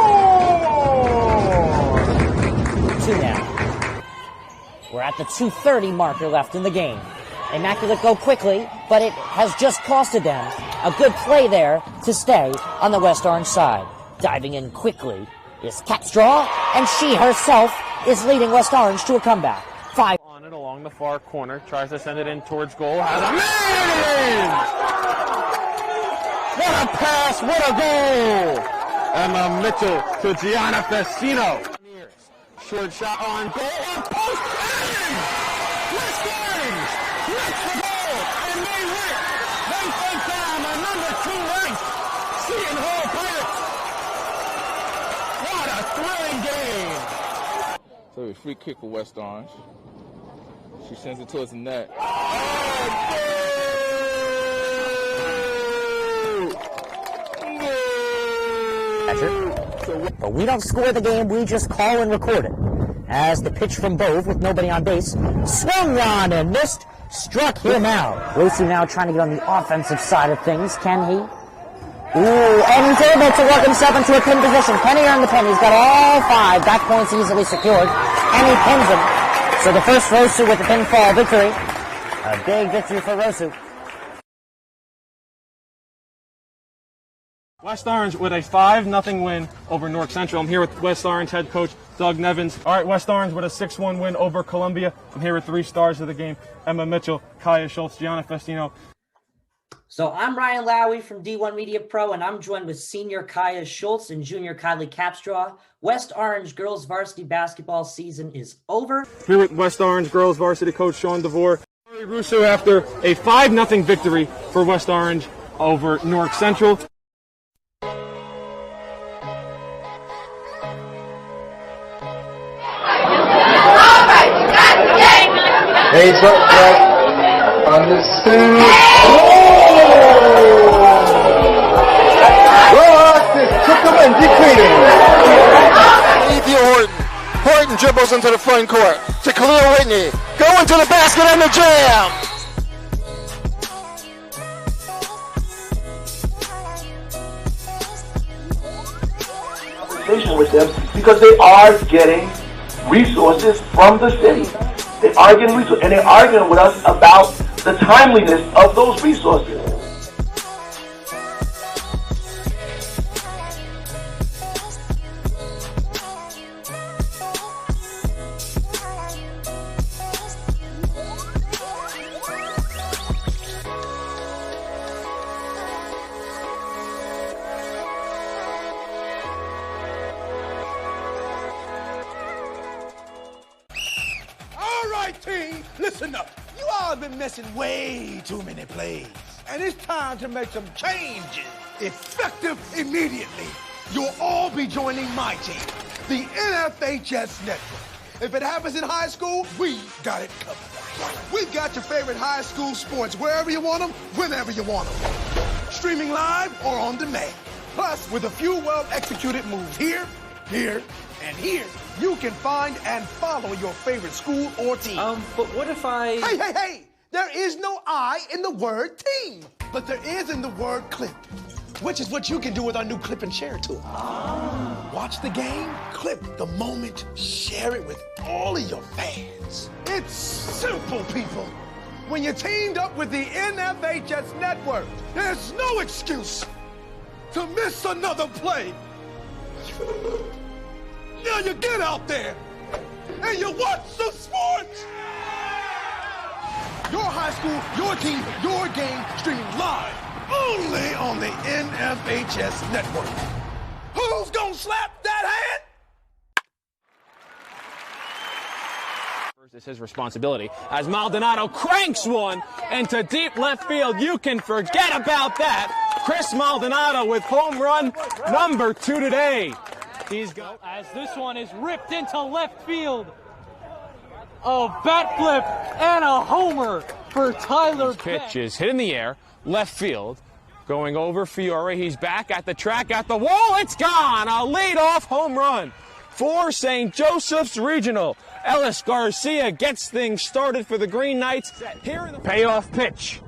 [SPEAKER 2] 2 now. We're at the 2:30 marker left in the game. Immaculate go quickly, but it has just costed them a good play there to stay on the West Orange side. Diving in quickly is Capstraw, and she herself is leading West Orange to a comeback. 5
[SPEAKER 7] on it along the far corner, tries to send it in towards goal. Has a man! What a pass! What a goal! Emma Mitchell to Gianna Fessino. Short shot on goal. Off post. Bang! West Orange gets the goal, and they win. They take down the number 2 ranked Seton Hall Pirates. What a thrilling game!
[SPEAKER 1] So a free kick for West Orange. She sends it towards the net.
[SPEAKER 2] But we don't score the game, we just call and record it. As the pitch from Bove with nobody on base, swung on and missed, struck him out. Rosu now trying to get on the offensive side of things. Can he? Ooh, and he's able to work himself into a pin position. Can he earn the pin? He's got all 5 back points easily secured, and he pins him. So the first Rosu with the pinfall victory. A big victory for Rosu.
[SPEAKER 7] West Orange with a 5-0 win over North Central. I'm here with West Orange head coach Doug Nevins. All right, West Orange with a 6-1 win over Columbia. I'm here with 3 stars of the game: Emma Mitchell, Kaya Schultz, Gianna Festino.
[SPEAKER 2] So I'm Ryan Lowy from D1 Media Pro, and I'm joined with senior Kaya Schultz and junior Kylie Capstraw. West Orange girls varsity basketball season is over.
[SPEAKER 7] Here with West Orange girls varsity coach Sean DeVore. Russo after a 5-0 victory for West Orange over North Central.
[SPEAKER 13] Heads up, Jack. Understood. Took him and decreasing. Ethan Horton. Horton dribbles into the front court to Khalil Whitney. Going to the basket and the jam.
[SPEAKER 14] Conversation with them because they are getting resources from the city. They are getting resources, and they're arguing with us about the timeliness of those resources.
[SPEAKER 3] Team, listen up. You all have been missing way too many plays. And it's time to make some changes. Effective immediately. You'll all be joining my team, the NFHS Network. If it happens in high school, we got it covered. We've got your favorite high school sports wherever you want them, whenever you want them. Streaming live or on demand. Plus, with a few well-executed moves here, here, and here, you can find and follow your favorite school or team.
[SPEAKER 8] But what if I...
[SPEAKER 3] Hey! There is no I in the word team, but there is in the word clip, which is what you can do with our new clip and share tool. Watch the game, clip the moment, share it with all of your fans. It's simple, people. When you're teamed up with the NFHS Network, there's no excuse to miss another play. Now you get out there and you watch some sports. Your high school, your team, your game, streaming live only on the NFHS Network. Who's gonna slap that hand?
[SPEAKER 7] First is his responsibility as Maldonado cranks one into deep left field. You can forget about that. Chris Maldonado with home run number 2 today. He's got
[SPEAKER 8] as this one is ripped into left field. A bat flip and a homer for Tyler
[SPEAKER 7] Beck. Pitch is hit in the air, left field, going over Fiore. He's back at the track, at the wall. It's gone. A leadoff home run for St. Joseph's Regional. Ellis Garcia gets things started for the Green Knights. Here in the payoff pitch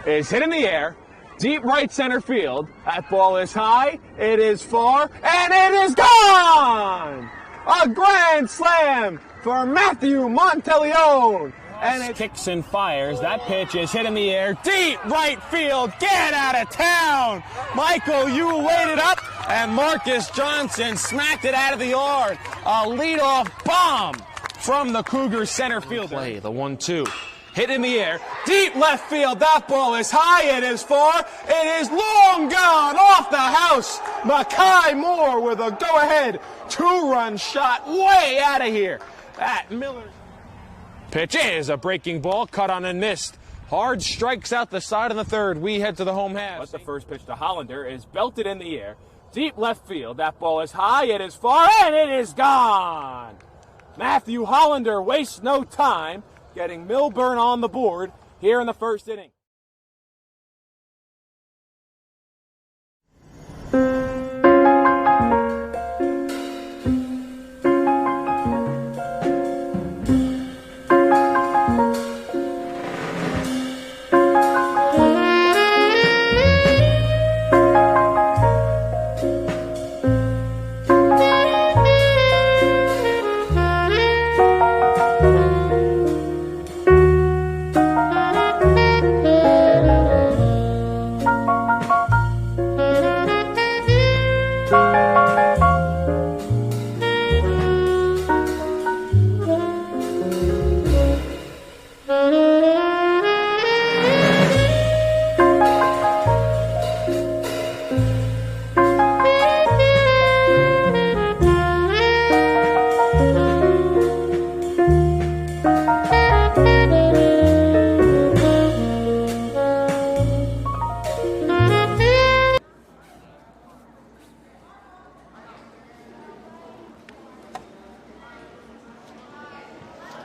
[SPEAKER 7] is hit in the air. Deep right center field. That ball is high, it is far, and it is gone! A grand slam for Matthew Monteleone. And it kicks and fires. That pitch is hit in the air. Deep right field. Get out of town. Michael, you laid it up, and Marcus Johnson smacked it out of the yard. A leadoff bomb from the Cougars center fielder. Play the 1-2. hit in the air, deep left field. That ball is high, it is far, it is long gone off the house. Makai Moore with a go-ahead 2-run shot way out of here. That Miller pitch is a breaking ball, cut on and missed. Hard strikes out the side of the third. We head to the home half.
[SPEAKER 11] But the first pitch to Hollander is belted in the air, deep left field. That ball is high, it is far, and it is gone. Matthew Hollander wastes no time getting Milburn on the board here in the first inning.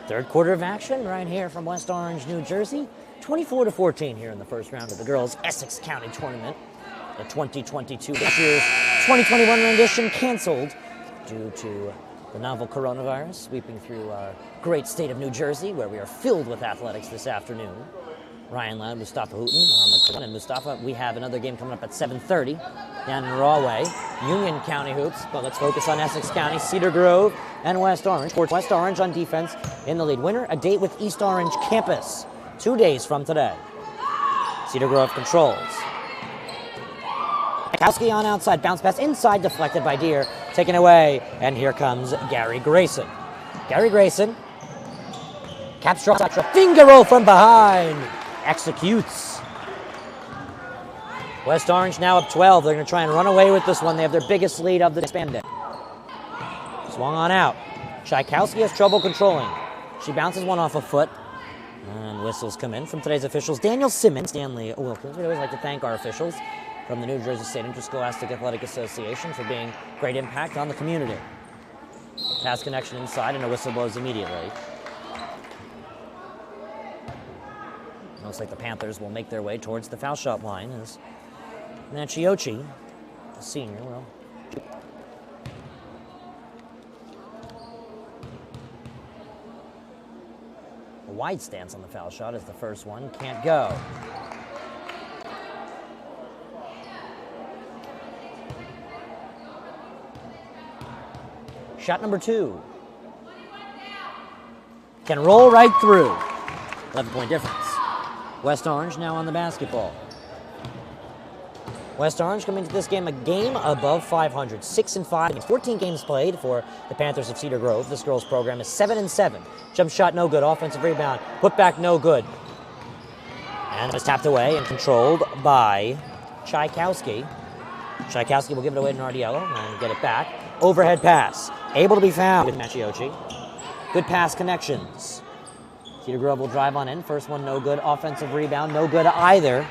[SPEAKER 2] Third quarter of action right here from West Orange, New Jersey. 24-14 here in the first round of the girls' Essex County Tournament. The 2022 this year's 2021 rendition canceled due to the novel coronavirus sweeping through our great state of New Jersey, where we are filled with athletics this afternoon. Ryan Loud, Mustafa Houghton on the court. And Mustafa, we have another game coming up at 7:30 down in Rahway. Union County hoops, but let's focus on Essex County, Cedar Grove, and West Orange. West Orange on defense in the lead. Winner, a date with East Orange campus 2 days from today. Cedar Grove controls. Kowski on outside, bounce pass inside, deflected by Deere, taken away, and here comes Gary Grayson. Gary Grayson, capture finger roll from behind, executes. West Orange now up 12. They're going to try and run away with this one. They have their biggest lead of the expanded. Swung on out. Tchaikovsky has trouble controlling. She bounces one off a foot. And whistles come in from today's officials. Daniel Simmons, Stanley Wilkins. We'd always like to thank our officials from the New Jersey State Interscholastic Athletic Association for being great impact on the community. Pass connection inside and a whistle blows immediately. Looks like the Panthers will make their way towards the foul shot line as Nachiochi, the senior, will a wide stance on the foul shot as the first one can't go. Shot number 2. Can roll right through. 11-point difference. West Orange now on the basketball. West Orange coming to this game a game above 500, 6-5. 14 games played for the Panthers of Cedar Grove. This girls' program is 7-7. Jump shot no good. Offensive rebound. Put back no good. And it was tapped away and controlled by Tchaikovsky. Tchaikovsky will give it away to Nardiello and get it back. Overhead pass. Able to be found with Nachiochi. Good pass connections. Cedar Grove will drive on in. First one no good. Offensive rebound no good either.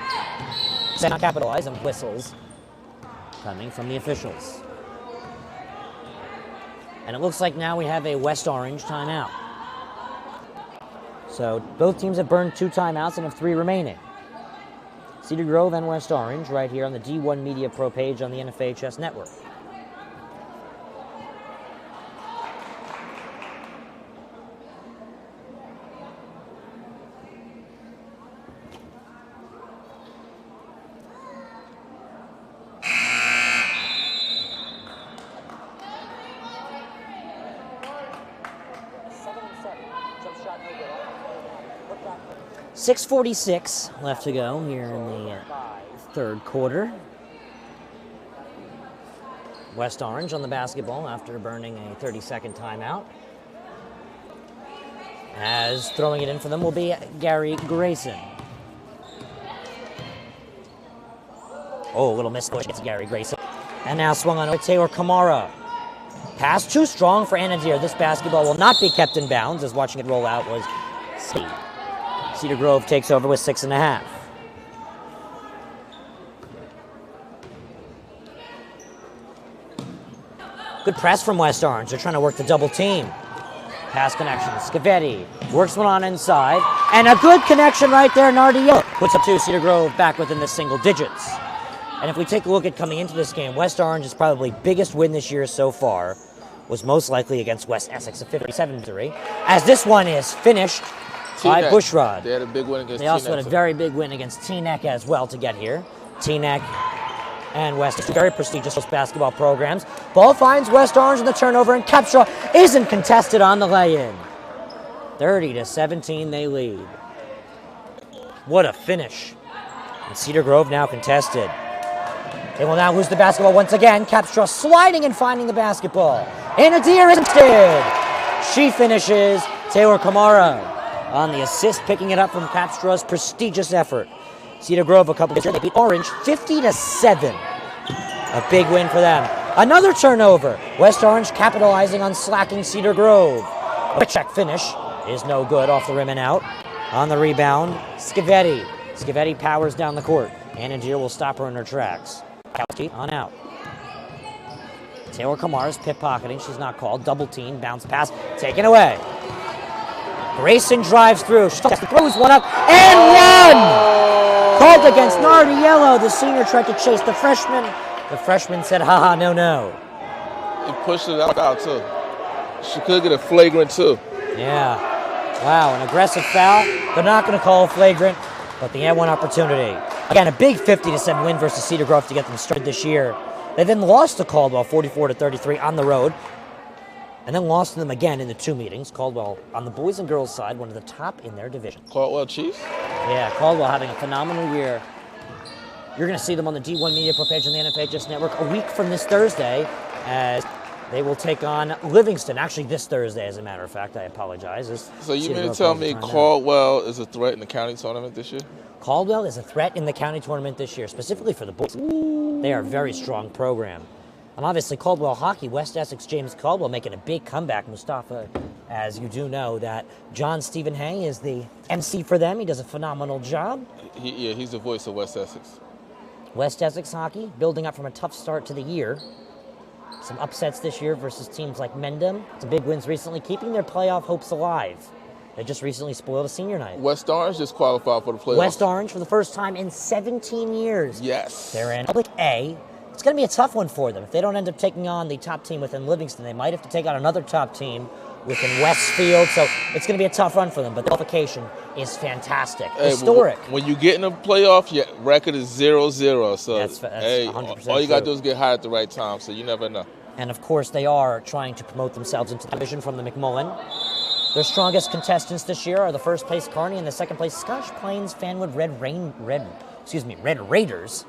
[SPEAKER 2] Not capitalize on whistles coming from the officials. And it looks like now we have a West Orange timeout. So both teams have burned 2 timeouts and have 3 remaining. Cedar Grove and West Orange right here on the D1 Media Pro page on the NFHS network. .6:46 left to go here in the third quarter. West Orange on the basketball after burning a 30-second timeout. As throwing it in for them will be Gary Grayson. Oh, a little miss push against Gary Grayson. And now swung on with Taylor Kamara. Pass too strong for Anadir. This basketball will not be kept in bounds, as watching it roll out was Cedar Grove takes over with 6.5. Good press from West Orange. They're trying to work the double team. Pass connection. Scavetti works one on inside. And a good connection right there. Nardiello puts up 2. Cedar Grove back within the single digits. And if we take a look at coming into this game, West Orange's probably biggest win this year so far was most likely against West Essex, a 57-3. As this one is finished by Bushrod.
[SPEAKER 1] They had a big win against
[SPEAKER 2] They also had a very big win against Teaneck as well to get here. Teaneck and West, very prestigious basketball programs. Ball finds West Orange in the turnover, and Capshaw isn't contested on the lay-in. 30-17 they lead. What a finish. And Cedar Grove now contested. They will now lose the basketball once again. Capshaw sliding and finding the basketball. Anadir is instead. She finishes. Taylor Kamara on the assist, picking it up from Capshaw's prestigious effort. Cedar Grove a couple of years, they beat Orange 50-7. A big win for them. Another turnover. West Orange capitalizing on slacking Cedar Grove. A check finish is no good, off the rim and out. On the rebound, Scavetti. Scavetti powers down the court. Anadir will stop her in her tracks. Kowski on out. Taylor Kamara's pickpocketing. She's not called. Double team. Bounce pass. Taken away. Grayson drives through. She throws one up and one! Called against Nardiello. The senior tried to chase the freshman. The freshman said, haha, no, no.
[SPEAKER 1] He pushed it out too. She could get a flagrant too.
[SPEAKER 2] Yeah. Wow, an aggressive foul. They're not going to call a flagrant, but they had one opportunity. Again, a big 50-7 win versus Cedar Grove to get them started this year. They then lost to Caldwell 44-33 on the road, and then lost to them again in the 2 meetings. Caldwell, on the boys and girls side, one of the top in their division.
[SPEAKER 1] Caldwell Chiefs?
[SPEAKER 2] Yeah, Caldwell having a phenomenal year. You're going to see them on the D1 Media Pro page on the NFHS Network a week from this Thursday, as they will take on Livingston. Actually, this Thursday, as a matter of fact. I apologize.
[SPEAKER 1] So you mean to tell me Caldwell is a threat in the county tournament this year?
[SPEAKER 2] Caldwell is a threat in the county tournament this year, specifically for the boys. They are a very strong program. And obviously, Caldwell hockey, West Essex James Caldwell making a big comeback. Mustafa, as you do know, that John Stephen Hay is the MC for them. He does a phenomenal job.
[SPEAKER 1] He's the voice of West Essex.
[SPEAKER 2] West Essex hockey building up from a tough start to the year. Some upsets this year versus teams like Mendham. Some big wins recently, keeping their playoff hopes alive. They just recently spoiled a senior night.
[SPEAKER 1] West Orange just qualified for the playoffs.
[SPEAKER 2] West Orange for the first time in 17 years.
[SPEAKER 1] Yes.
[SPEAKER 2] They're in Public A. It's going to be a tough one for them. If they don't end up taking on the top team within Livingston, they might have to take on another top team within Westfield. So it's going to be a tough run for them. But the qualification is fantastic. Hey, historic.
[SPEAKER 1] When you get in the playoff, your record is 0-0. So
[SPEAKER 2] that's 100%
[SPEAKER 1] all you got to do is get high at the right time. So you never know.
[SPEAKER 2] And of course, they are trying to promote themselves into the division from the McMullen. Their strongest contestants this year are the first place Kearney and the second place Scotch Plains Fanwood Red Raiders.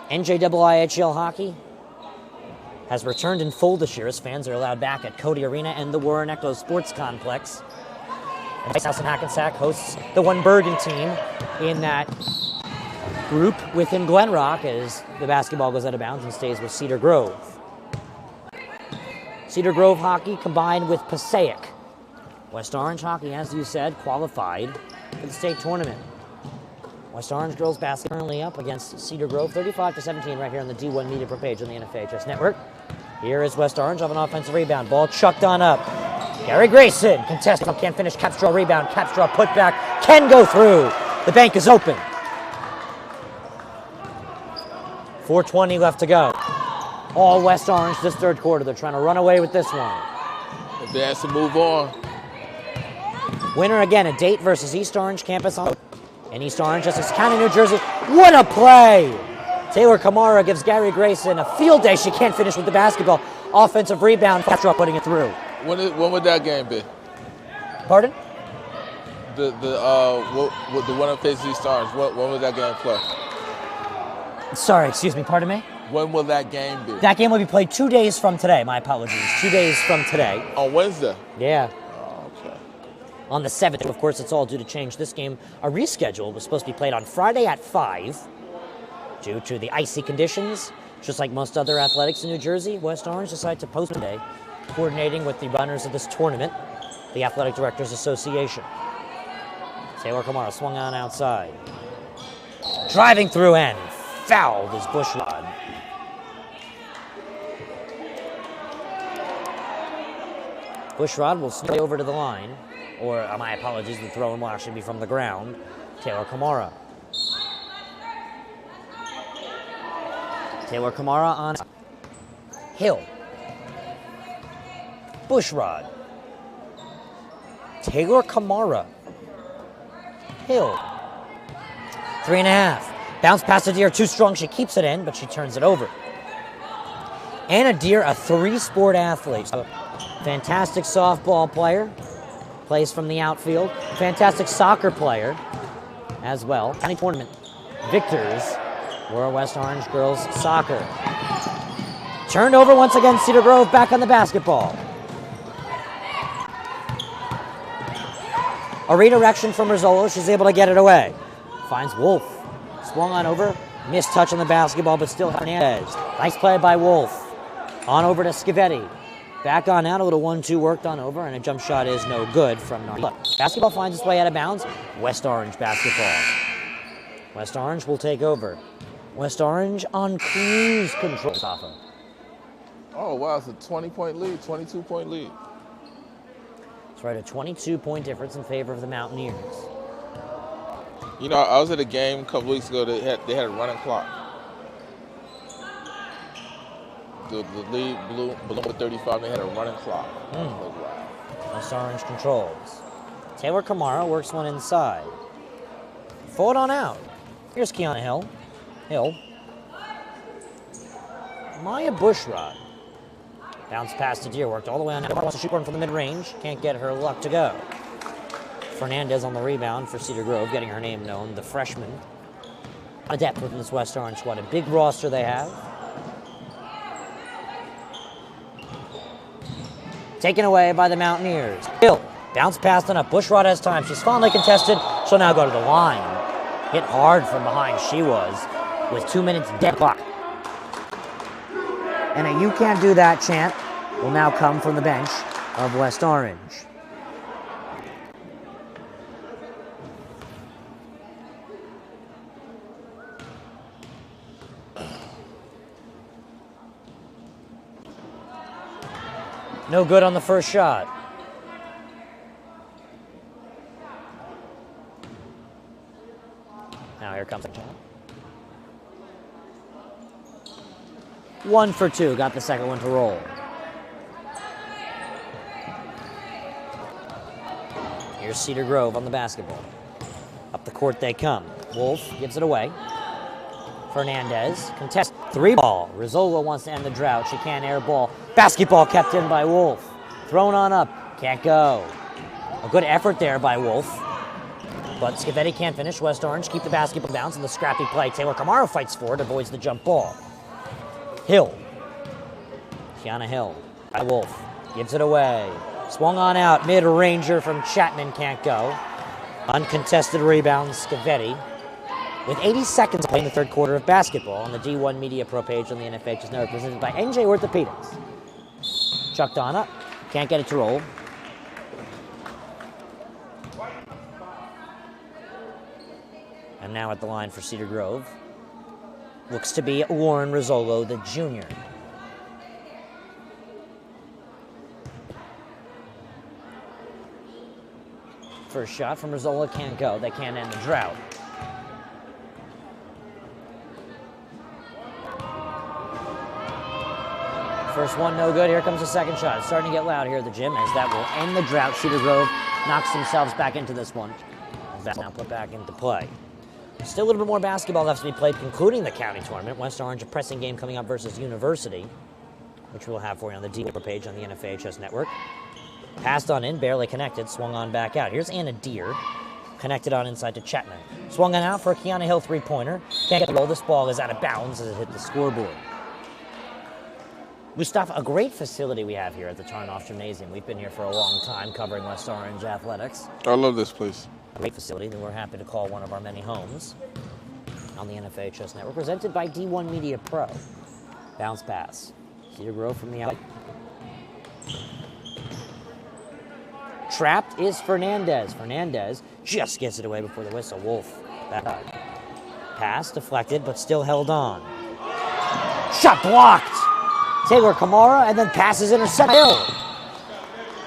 [SPEAKER 2] NJIIHL hockey has returned in full this year as fans are allowed back at Cody Arena and the Warren Echo Sports Complex. And House in Hackensack hosts the One Bergen team in that group within Glen Rock as the basketball goes out of bounds and stays with Cedar Grove. Cedar Grove hockey combined with Passaic. West Orange hockey, as you said, qualified for the state tournament. West Orange girls basketball currently up against Cedar Grove 35-17 right here on the D1 Media Pro page on the NFHS Network. Here is West Orange of an offensive rebound. Ball chucked on up. Gary Grayson contested, can't finish. Capstraw rebound. Capstraw put back. Can go through. The bank is open. 4:20 left to go. All West Orange this third quarter. They're trying to run away with this one.
[SPEAKER 1] They have to move on.
[SPEAKER 2] Winner again, a date versus East Orange campus in East Orange, Essex County, New Jersey. What a play! Taylor Kamara gives Gary Grayson a field day. She can't finish with the basketball. Offensive rebound, Capstraw putting it through.
[SPEAKER 1] When would that game be?
[SPEAKER 2] Pardon?
[SPEAKER 1] The one that faces East Orange. When would that game play?
[SPEAKER 2] Sorry, excuse me, pardon me?
[SPEAKER 1] When will that game be?
[SPEAKER 2] That game will be played 2 days from today. My apologies. 2 days from today.
[SPEAKER 1] On Wednesday?
[SPEAKER 2] Yeah.
[SPEAKER 1] Oh, okay.
[SPEAKER 2] on the 7th. Of course, it's all due to change. This game, a reschedule, was supposed to be played on Friday at 5 due to the icy conditions. Just like most other athletics in New Jersey, West Orange decided to post today, coordinating with the runners of this tournament, the Athletic Directors Association. Taylor Kamara swung on outside. Driving through and fouled is Bushrod. Bushrod will swing over to the line, or my apologies, the throw will actually be from the ground. Taylor Kamara. Taylor Kamara on Hill. Bushrod. Taylor Kamara. Hill. 3.5. Bounce pass to Deer, too strong. She keeps it in, but she turns it over. Anna Deer, a three-sport athlete. Fantastic softball player. Plays from the outfield. Fantastic soccer player as well. County tournament victors were West Orange girls soccer. Turned over once again, Cedar Grove back on the basketball. A redirection from Rizzolo. She's able to get it away. Finds Wolf. Swung on over. Missed touch on the basketball, but still Hernandez. Nice play by Wolf. On over to Scavetti. Back on out, a little 1-2 worked on over, and a jump shot is no good from North. Basketball finds its way out of bounds. West Orange basketball. West Orange will take over. West Orange on cruise control.
[SPEAKER 1] Oh, wow, it's a 20-point lead, 22-point lead.
[SPEAKER 2] That's right, a 22-point difference in favor of the Mountaineers.
[SPEAKER 1] You know, I was at a game a couple weeks ago. They had a running clock. The lead blew with 35. They had a running clock. Wow.
[SPEAKER 2] West Orange controls. Taylor Kamara works one inside. Forward on out. Here's Kiana Hill. Hill. Maya Bushrod. Bounce pass to Deer. Worked all the way on out. Wants to shoot one from the mid-range. Can't get her luck to go. Fernandez on the rebound for Cedar Grove, getting her name known. The freshman. A depth within this West Orange squad. A big roster they have. Taken away by the Mountaineers. Hill. Bounce pass on up. Bushrod has time. She's finally contested. She'll now go to the line. Hit hard from behind she was, with 2 minutes dead clock. And a "you can't do that" chant will now come from the bench of West Orange. No good on the first shot. Now here comes the shot. 1 for 2. Got the second one to roll. Here's Cedar Grove on the basketball. Up the court they come. Wolf gives it away. Fernandez contests 3-ball. Rizzolo wants to end the drought. She can't air ball. Basketball kept in by Wolf. Thrown on up. Can't go. A good effort there by Wolf. But Scavetti can't finish. West Orange keep the basketball bounce in the scrappy play. Taylor Kamara fights for it. Avoids the jump ball. Hill. Kiana Hill by Wolf. Gives it away. Swung on out. Mid-ranger from Chapman can't go. Uncontested rebound. Scavetti. With 80 seconds to play in the third quarter of basketball on the D1 Media Pro page on the NFH's network, presented by NJ Orthopedics. Chucked on up. Can't get it to roll. And now at the line for Cedar Grove. Looks to be Warren Rizzolo, the junior. First shot from Rizzolo can't go. They can't end the drought. First one, no good. Here comes the second shot. It's starting to get loud here at the gym, as that will end the drought. Cedar Grove knocks themselves back into this one. That's now put back into play. Still a little bit more basketball left to be played, concluding the county tournament. West Orange, a pressing game coming up versus University, which we'll have for you on the D1 page on the NFHS network. Passed on in, barely connected, swung on back out. Here's Anna Deer, connected on inside to Chapman. Swung on out for a Kiana Hill three-pointer. Can't get the roll. This ball is out of bounds as it hit the scoreboard. Mustafa, a great facility we have here at the Tarnoff Gymnasium. We've been here for a long time covering West Orange athletics.
[SPEAKER 1] I love this place.
[SPEAKER 2] Great facility that we're happy to call one of our many homes on the NFHS network, presented by D1 Media Pro. Bounce pass. Cedar Grove from the out. Trapped is Fernandez. Fernandez just gets it away before the whistle. Wolf. Back. Pass deflected, but still held on. Shot blocked. Taylor Kamara, and then passes intercepted.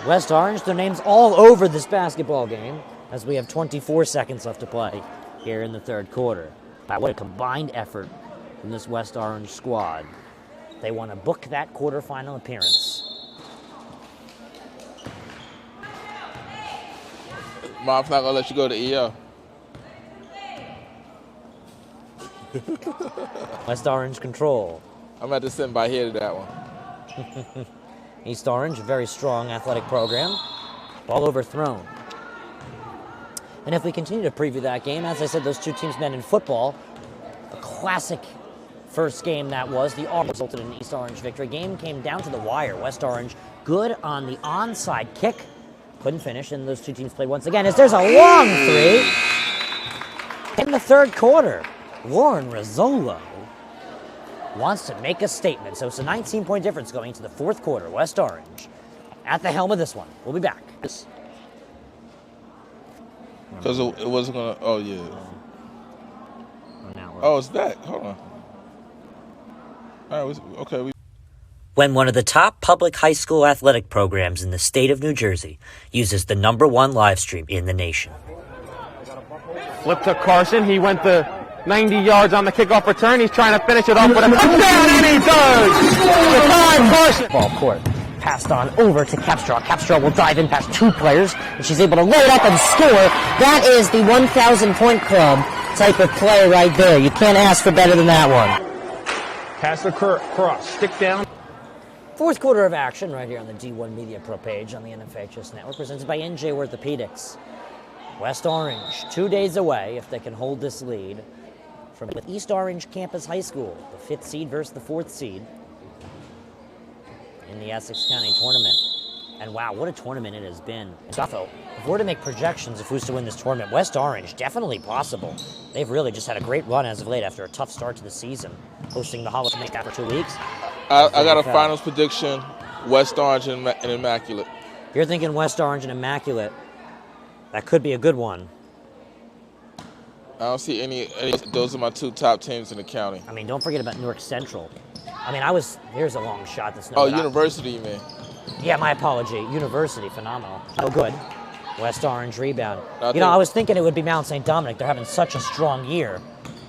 [SPEAKER 2] West Orange, their names all over this basketball game as we have 24 seconds left to play here in the third quarter. Wow, what a combined effort from this West Orange squad. They want to book that quarterfinal appearance.
[SPEAKER 1] Mom's not going to let you go to EO.
[SPEAKER 2] West Orange control.
[SPEAKER 1] I'm at to sitting by here to that one.
[SPEAKER 2] East Orange, a very strong athletic program. Ball overthrown. And if we continue to preview that game, as I said, those two teams met in football. A classic first game that was. The all resulted in an East Orange victory. Game came down to the wire. West Orange good on the onside kick. Couldn't finish, and those two teams played once again as there's a long three. In the third quarter, Warren Rizzolo wants to make a statement. So it's a 19-point difference going into the fourth quarter. West Orange at the helm of this one. We'll be back.
[SPEAKER 1] Because it wasn't going to... Oh, yeah. Oh, it's back. Hold on. All right, okay.
[SPEAKER 2] When one of the top public high school athletic programs in the state of New Jersey uses the #1 live stream in the nation.
[SPEAKER 7] Flip to Carson. He went the 90 yards on the kickoff return. He's trying to finish it off with a touchdown, and he does! Jakai Carson.
[SPEAKER 2] Ball court. Passed on over to Capstraw. Capstraw will dive in past two players, and she's able to load up and score. That is the 1,000-point club type of play right there. You can't ask for better than that one.
[SPEAKER 7] Pass across. Stick down.
[SPEAKER 2] Fourth quarter of action right here on the D1 Media Pro page on the NFHS Network, presented by NJ Orthopedics. West Orange, 2 days away if they can hold this lead from with East Orange Campus High School, the 5th seed versus the 4th seed in the Essex County tournament. And wow, what a tournament it has been. So, if we're to make projections of who's to win this tournament, West Orange, definitely possible. They've really just had a great run as of late after a tough start to the season, hosting the Hollow Make after 2 weeks.
[SPEAKER 1] I got a finals prediction, West Orange and Immaculate.
[SPEAKER 2] You're thinking West Orange and Immaculate. That could be a good one.
[SPEAKER 1] I don't see any. Those are my two top teams in the county.
[SPEAKER 2] I mean, don't forget about Newark Central. I mean, here's a long shot. That's no.
[SPEAKER 1] Oh, University, you mean?
[SPEAKER 2] Yeah, my apology. University, phenomenal. Oh, good. West Orange rebound.
[SPEAKER 1] I
[SPEAKER 2] was thinking it would be Mount St. Dominic. They're having such a strong year.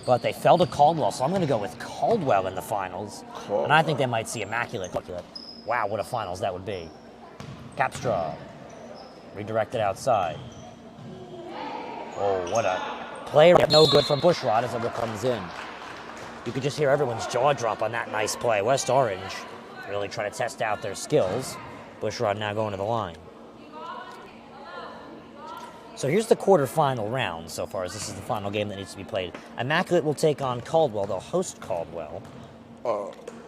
[SPEAKER 2] But they fell to Caldwell, so I'm going to go with Caldwell in the finals. And I think they might see Immaculate. Wow, what a finals that would be. Capstraw. Redirected outside. Oh, what a play. No good from Bushrod as it comes in. You could just hear everyone's jaw drop on that nice play. West Orange really trying to test out their skills. Bushrod now going to the line. So here's the quarterfinal round so far, as this is the final game that needs to be played. Immaculate will take on Caldwell. They'll host Caldwell.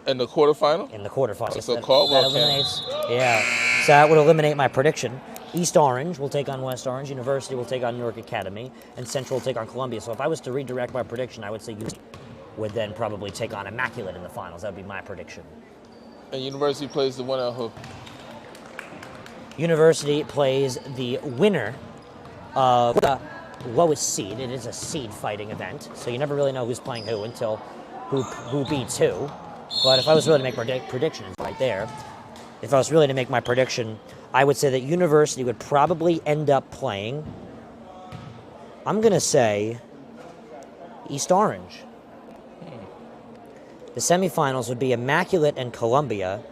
[SPEAKER 1] In the quarterfinal?
[SPEAKER 2] In the quarterfinal.
[SPEAKER 1] So Caldwell
[SPEAKER 2] eliminates. Yeah. So that would eliminate my prediction. East Orange will take on West Orange. University will take on Newark Academy. And Central will take on Columbia. So if I was to redirect my prediction, I would say University would then probably take on Immaculate in the finals. That would be my prediction.
[SPEAKER 1] And University plays the winner of who?
[SPEAKER 2] University plays the winner of the lowest seed. It is a seed fighting event, so you never really know who's playing who until who beats who. But if I was really to make my prediction, it's right there. If I was really to make my prediction, I would say that University would probably end up playing, I'm going to say, East Orange. The semifinals would be Immaculate and Columbia.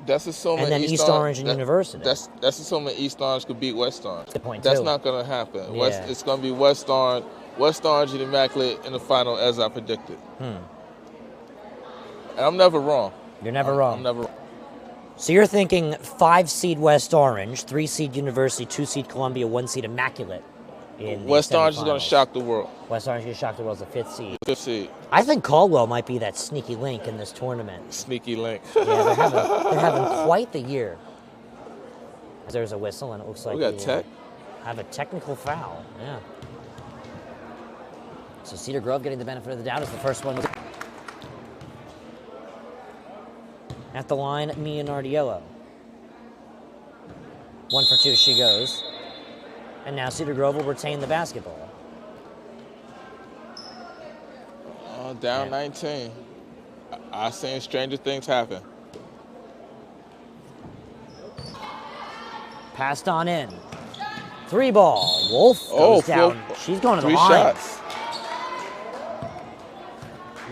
[SPEAKER 1] That's assuming
[SPEAKER 2] and then East Orange and University.
[SPEAKER 1] That's assuming East Orange could beat West Orange.
[SPEAKER 2] Point
[SPEAKER 1] that's
[SPEAKER 2] two.
[SPEAKER 1] not going to happen.
[SPEAKER 2] Yeah.
[SPEAKER 1] It's going to be West Orange and Immaculate in the final, as I predicted. And I'm never wrong.
[SPEAKER 2] You're never wrong.
[SPEAKER 1] I'm never wrong.
[SPEAKER 2] So you're thinking 5 seed West Orange, 3 seed University, 2 seed Columbia, 1 seed Immaculate in
[SPEAKER 1] West
[SPEAKER 2] the
[SPEAKER 1] Orange is going to
[SPEAKER 2] semifinals.
[SPEAKER 1] shock the world.
[SPEAKER 2] West Orange is going to shock the world as the 5th seed.
[SPEAKER 1] 5th seed.
[SPEAKER 2] I think Caldwell might be that sneaky link in this tournament.
[SPEAKER 1] Sneaky link.
[SPEAKER 2] Yeah, they're having quite the year. There's a whistle, and it looks like
[SPEAKER 1] we got tech.
[SPEAKER 2] Have a technical foul. Yeah. So Cedar Grove getting the benefit of the doubt as the first one. At the line, Mia Nardiello. 1 for 2 she goes. And now Cedar Grove will retain the basketball.
[SPEAKER 1] Down 19. I've seen stranger things happen.
[SPEAKER 2] Passed on in. 3 ball. Wolf goes down. She's going to the
[SPEAKER 1] 3
[SPEAKER 2] line.
[SPEAKER 1] shots.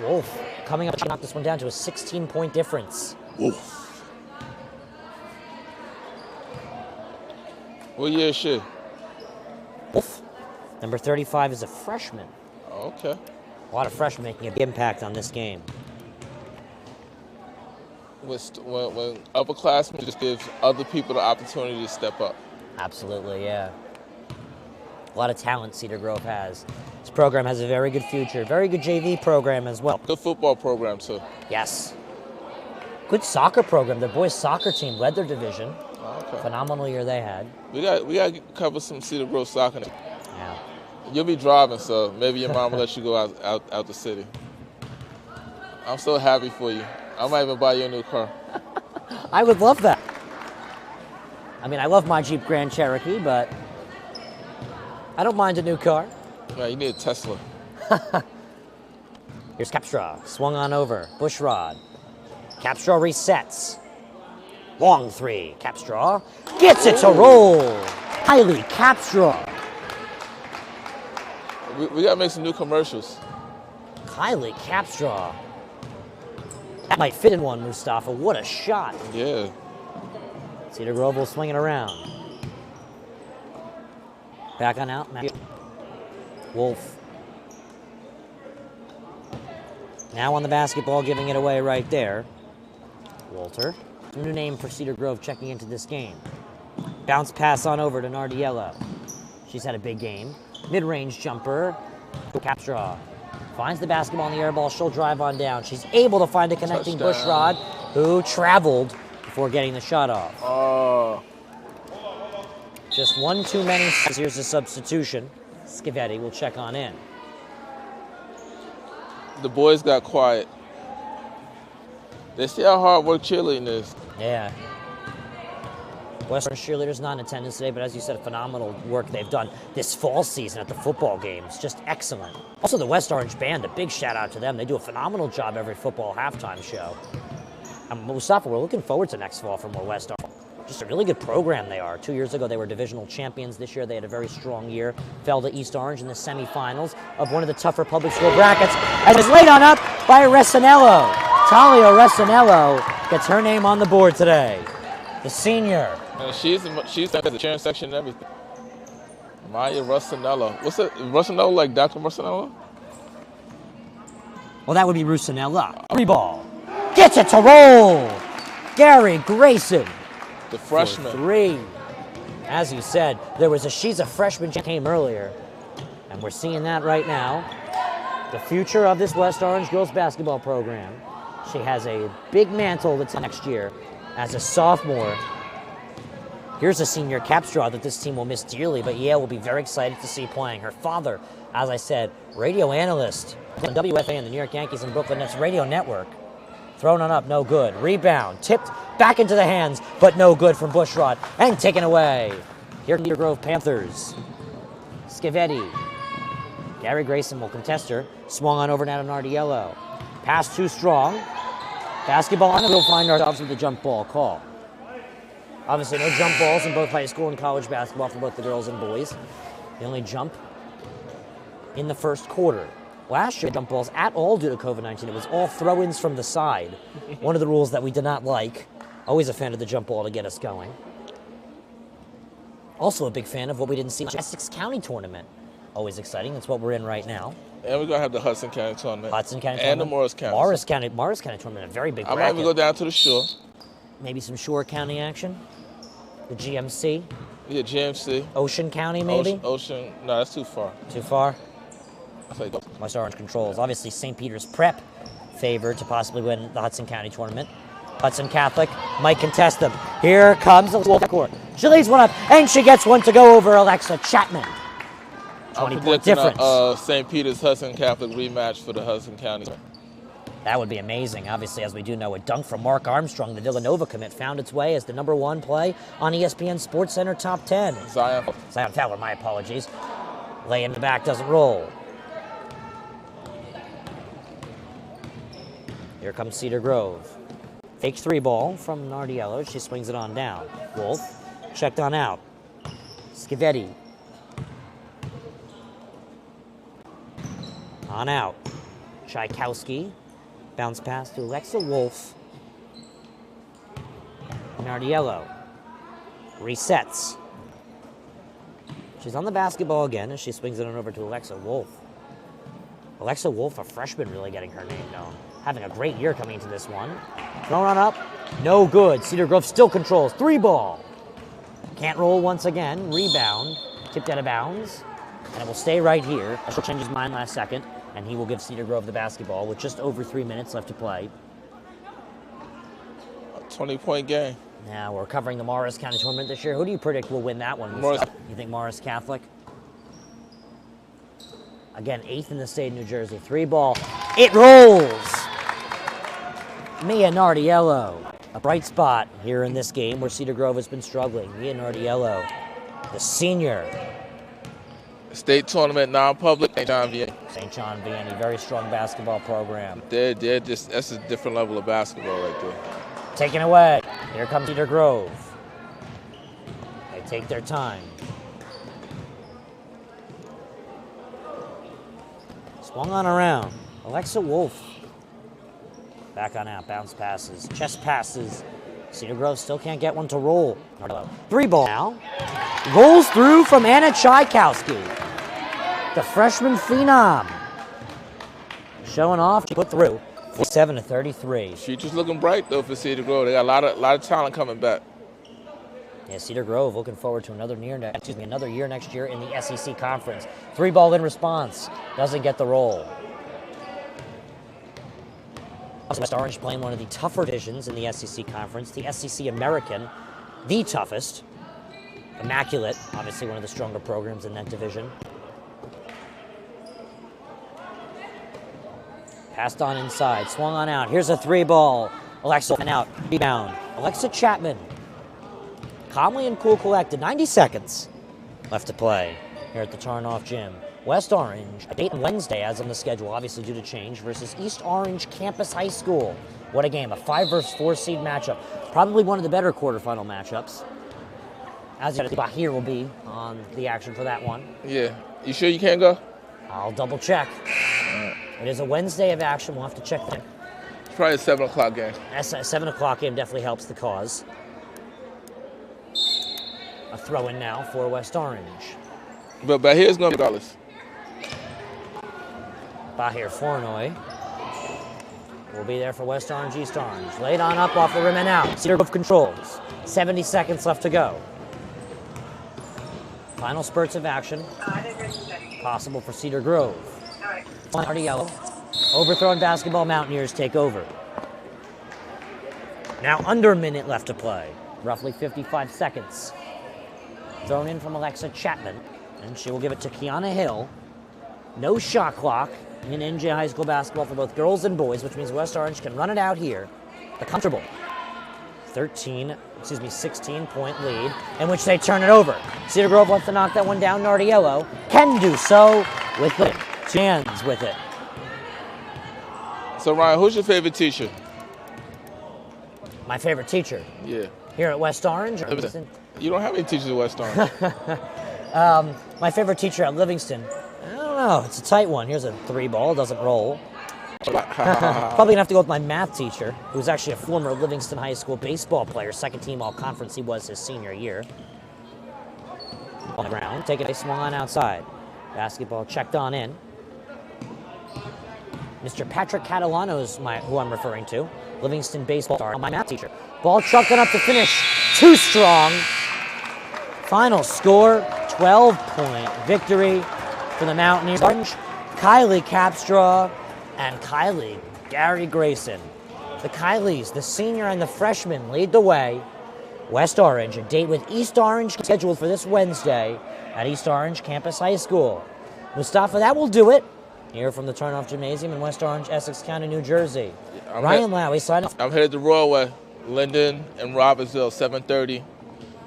[SPEAKER 2] Wolf coming up to knock this one down to a 16-point difference.
[SPEAKER 1] Wolf. What year is she?
[SPEAKER 2] Wolf. Number 35 is a freshman.
[SPEAKER 1] Okay.
[SPEAKER 2] A lot of freshmen making a big impact on this game.
[SPEAKER 1] When upperclassmen just gives other people the opportunity to step up.
[SPEAKER 2] Absolutely, yeah. A lot of talent Cedar Grove has. This program has a very good future. Very good JV program as well.
[SPEAKER 1] Good football program, too.
[SPEAKER 2] Yes. Good soccer program. The boys' soccer team led their division.
[SPEAKER 1] Okay.
[SPEAKER 2] Phenomenal year they had.
[SPEAKER 1] We got to cover some Cedar Grove soccer.
[SPEAKER 2] Yeah.
[SPEAKER 1] You'll be driving, so maybe your mom will let you go out the city. I'm so happy for you. I might even buy you a new car.
[SPEAKER 2] I would love that. I mean, I love my Jeep Grand Cherokee, but I don't mind a new car.
[SPEAKER 1] Yeah, you need a Tesla.
[SPEAKER 2] Here's Capstraw. Swung on over. Bushrod. Capstraw resets. Long 3. Capstraw gets it to roll. Kylie Capstraw.
[SPEAKER 1] We got to make some new commercials.
[SPEAKER 2] Kylie Capstraw. That might fit in one, Mustafa. What a shot.
[SPEAKER 1] Yeah.
[SPEAKER 2] Cedar Grove will swing it around. Back on out. Wolf. Now on the basketball, giving it away right there. Walter. New name for Cedar Grove checking into this game. Bounce pass on over to Nardiello. She's had a big game. Mid-range jumper. Capstraw finds the basketball in the air ball. She'll drive on down. She's able to find a connecting Bushrod, who traveled before getting the shot off. Just one too many. Here's a substitution. Schiavetti will check on in.
[SPEAKER 1] The boys got quiet. They see how hard work cheerleading is.
[SPEAKER 2] Yeah. Western cheerleaders not in attendance today, but as you said, phenomenal work they've done this fall season at the football games. Just excellent. Also, the West Orange Band, a big shout out to them. They do a phenomenal job every football halftime show. And Mustafa, we're looking forward to next fall for more West Orange. Just a really good program they are. 2 years ago, they were divisional champions. This year, they had a very strong year. Fell to East Orange in the semifinals of one of the tougher public school brackets. And was laid on up by Resinello. Talia Resinello gets her name on the board today. The senior.
[SPEAKER 1] And she's at the cheering section and everything. Maya Russinello. What's it? Russinello like Dr. Russinello?
[SPEAKER 2] Well, that would be Rusinella. 3 ball. Gets it to roll. Gary Grayson.
[SPEAKER 1] The freshman.
[SPEAKER 2] 3. As you said, she's a freshman. She came earlier. And we're seeing that right now. The future of this West Orange girls basketball program. She has a big mantle that's next year as a sophomore. Here's a senior Capstraw that this team will miss dearly, but yeah, we'll be very excited to see playing. Her father, as I said, radio analyst on WFA and the New York Yankees and Brooklyn Nets radio network. Thrown on up, no good. Rebound, tipped back into the hands, but no good from Bushrod. And taken away. Here Cedar Grove Panthers. Schiavetti. Gary Grayson will contest her. Swung on over now to Nardiello. Pass too strong. Basketball, and we'll find ourselves with the jump ball call. Obviously, no jump balls in both high school and college basketball for both the girls and boys. The only jump in the first quarter. Last year, jump balls at all due to COVID-19. It was all throw-ins from the side. One of the rules that we did not like. Always a fan of the jump ball to get us going. Also a big fan of what we didn't see in the Essex County tournament. Always exciting. That's what we're in right now.
[SPEAKER 1] And we're going to have the Hudson County tournament.
[SPEAKER 2] Hudson County
[SPEAKER 1] and
[SPEAKER 2] tournament.
[SPEAKER 1] the Morris County.
[SPEAKER 2] Morris County tournament, a very big bracket.
[SPEAKER 1] I might even go down to the shore.
[SPEAKER 2] Maybe some Shore County action. The GMC.
[SPEAKER 1] Yeah, GMC.
[SPEAKER 2] Ocean County, maybe?
[SPEAKER 1] Ocean. No, that's too far.
[SPEAKER 2] Too far?
[SPEAKER 1] That's like
[SPEAKER 2] West Orange controls. Obviously, St. Peter's Prep favored to possibly win the Hudson County tournament. Hudson Catholic might contest them. Here comes the Wolf court. She leads one up, and she gets one to go over Alexa Chapman. 20-point difference.
[SPEAKER 1] St. Peter's Hudson Catholic rematch for the Hudson County.
[SPEAKER 2] That would be amazing. Obviously, as we do know, a dunk from Mark Armstrong, the Villanova commit, found its way as the #1 play on ESPN SportsCenter Top 10.
[SPEAKER 1] Zion
[SPEAKER 2] Fowler, my apologies. Lay in the back, doesn't roll. Here comes Cedar Grove. Fake 3-ball from Nardiello. She swings it on down. Wolf checked on out. Schivetti. On out. Tchaikovsky. Bounce pass to Alexa Wolf. Nardiello. Resets. She's on the basketball again as she swings it on over to Alexa Wolf. Alexa Wolf, a freshman, really getting her name known. Having a great year coming into this one. Thrown on up. No good. Cedar Grove still controls. 3-ball. Can't roll once again. Rebound. Tipped out of bounds. And it will stay right here. She'll change his mind last second. And he will give Cedar Grove the basketball with just over 3 minutes left to play.
[SPEAKER 1] A 20-point game.
[SPEAKER 2] Now we're covering the Morris County tournament this year. Who do you predict will win that one?
[SPEAKER 1] Morris.
[SPEAKER 2] You think Morris Catholic? Again, 8th in the state of New Jersey. 3-ball. It rolls! Mia Nardiello. A bright spot here in this game where Cedar Grove has been struggling. Mia Nardiello, the senior.
[SPEAKER 1] State tournament, non-public, St. John Vianney.
[SPEAKER 2] St. John Vianney, very strong basketball program.
[SPEAKER 1] They're just, that's a different level of basketball right there.
[SPEAKER 2] Taken away. Here comes Cedar Grove. They take their time. Swung on around. Alexa Wolf. Back on out. Bounce passes. Chest passes. Cedar Grove still can't get one to roll. 3-ball now. Rolls through from Anna Tchaikovsky. The freshman phenom. Showing off. She put through. 47-33.
[SPEAKER 1] Future's looking bright though for Cedar Grove. They got a lot of talent coming back.
[SPEAKER 2] Yeah, Cedar Grove looking forward to another year next year in the SEC conference. 3-ball in response. Doesn't get the roll. West Orange playing one of the tougher divisions in the SEC conference, the SEC American, the toughest. Immaculate, obviously one of the stronger programs in that division. Passed on inside, swung on out. Here's a 3-ball. Alexa and out, rebound. Alexa Chapman. Calmly and cool collected. 90 seconds left to play here at the Tarnoff Gym. West Orange, a date on Wednesday as on the schedule, obviously due to change, versus East Orange Campus High School. What a game, a 5 versus 4 seed matchup. Probably one of the better quarterfinal matchups. As Bahir will be on the action for that one.
[SPEAKER 1] Yeah. You sure you can't go?
[SPEAKER 2] I'll double check. It is a Wednesday of action. We'll have to check that.
[SPEAKER 1] It's probably a 7 o'clock game.
[SPEAKER 2] A 7 o'clock game definitely helps the cause. A throw in now for West Orange.
[SPEAKER 1] But Bahir's going to be regardless.
[SPEAKER 2] Bahir Fornoy will be there for West Orange, East Orange. Laid on up off the rim and out. Cedar Grove controls. 70 seconds left to go. Final spurts of action. Possible for Cedar Grove. Nardiello. Overthrown basketball. Mountaineers take over. Now under a minute left to play. Roughly 55 seconds. Thrown in from Alexa Chapman. And she will give it to Kiana Hill. No shot clock in NJ High School basketball for both girls and boys, which means West Orange can run it out here. A comfortable 16-point lead, in which they turn it over. Cedar Grove wants to knock that one down. Nardiello can do so with it. Hands with it.
[SPEAKER 1] So Ryan, who's your favorite teacher?
[SPEAKER 2] My favorite teacher?
[SPEAKER 1] Yeah.
[SPEAKER 2] Here at West Orange? Or
[SPEAKER 1] you don't have any teachers at West Orange.
[SPEAKER 2] My favorite teacher at Livingston? I don't know. It's a tight one. Here's a 3-ball. Doesn't roll. Probably gonna have to go with my math teacher, who's actually a former Livingston High School baseball player, second team all-conference. He was his senior year. On the ground, take it a swung on outside. Basketball checked on in. Mr. Patrick Catalano is who I'm referring to. Livingston baseball star, my math teacher. Ball chucked on up to finish. Too strong. Final score, 12-point victory for the Mountaineers. Orange, Kylie Capstraw and Kylie Gary Grayson. The Kylies, the senior and the freshman, lead the way. West Orange, a date with East Orange scheduled for this Wednesday at East Orange Campus High School. Mustafa, that will do it. Here from the Turnoff Gymnasium in West Orange, Essex County, New Jersey. Ryan Lowy, sign off.
[SPEAKER 1] I'm headed to Broadway, Linden and Robbinsville, 7:30.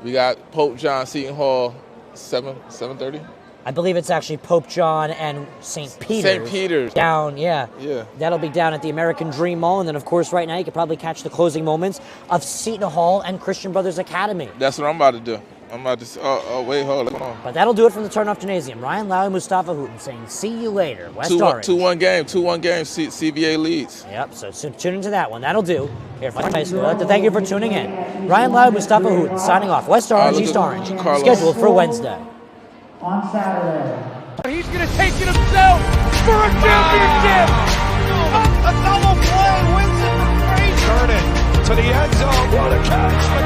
[SPEAKER 1] We got Pope John Seton Hall, 7:30.
[SPEAKER 2] I believe it's actually Pope John and St. Peter's.
[SPEAKER 1] St. Peter's.
[SPEAKER 2] Down, yeah.
[SPEAKER 1] Yeah.
[SPEAKER 2] That'll be down at the American Dream Mall. And then, of course, right now you could probably catch the closing moments of Seton Hall and Christian Brothers Academy.
[SPEAKER 1] That's what I'm about to do. I'm about to, wait, hold on.
[SPEAKER 2] But that'll do it from the Turnoff Gymnasium. Ryan Lowy, Mustafa Hooten saying, see you later. West Orange.
[SPEAKER 1] 2-1 game, CBA leads.
[SPEAKER 2] Yep, so tune into that one. That'll do. Here from High School. I'd like to thank you for tuning in. Ryan Lowy, Mustafa Hooten signing off. West Orange, East Orange, scheduled for Wednesday.
[SPEAKER 5] On Saturday.
[SPEAKER 3] He's going to take it himself for a championship. A double play wins it for Frazier. Turn it to the end zone. What a catch.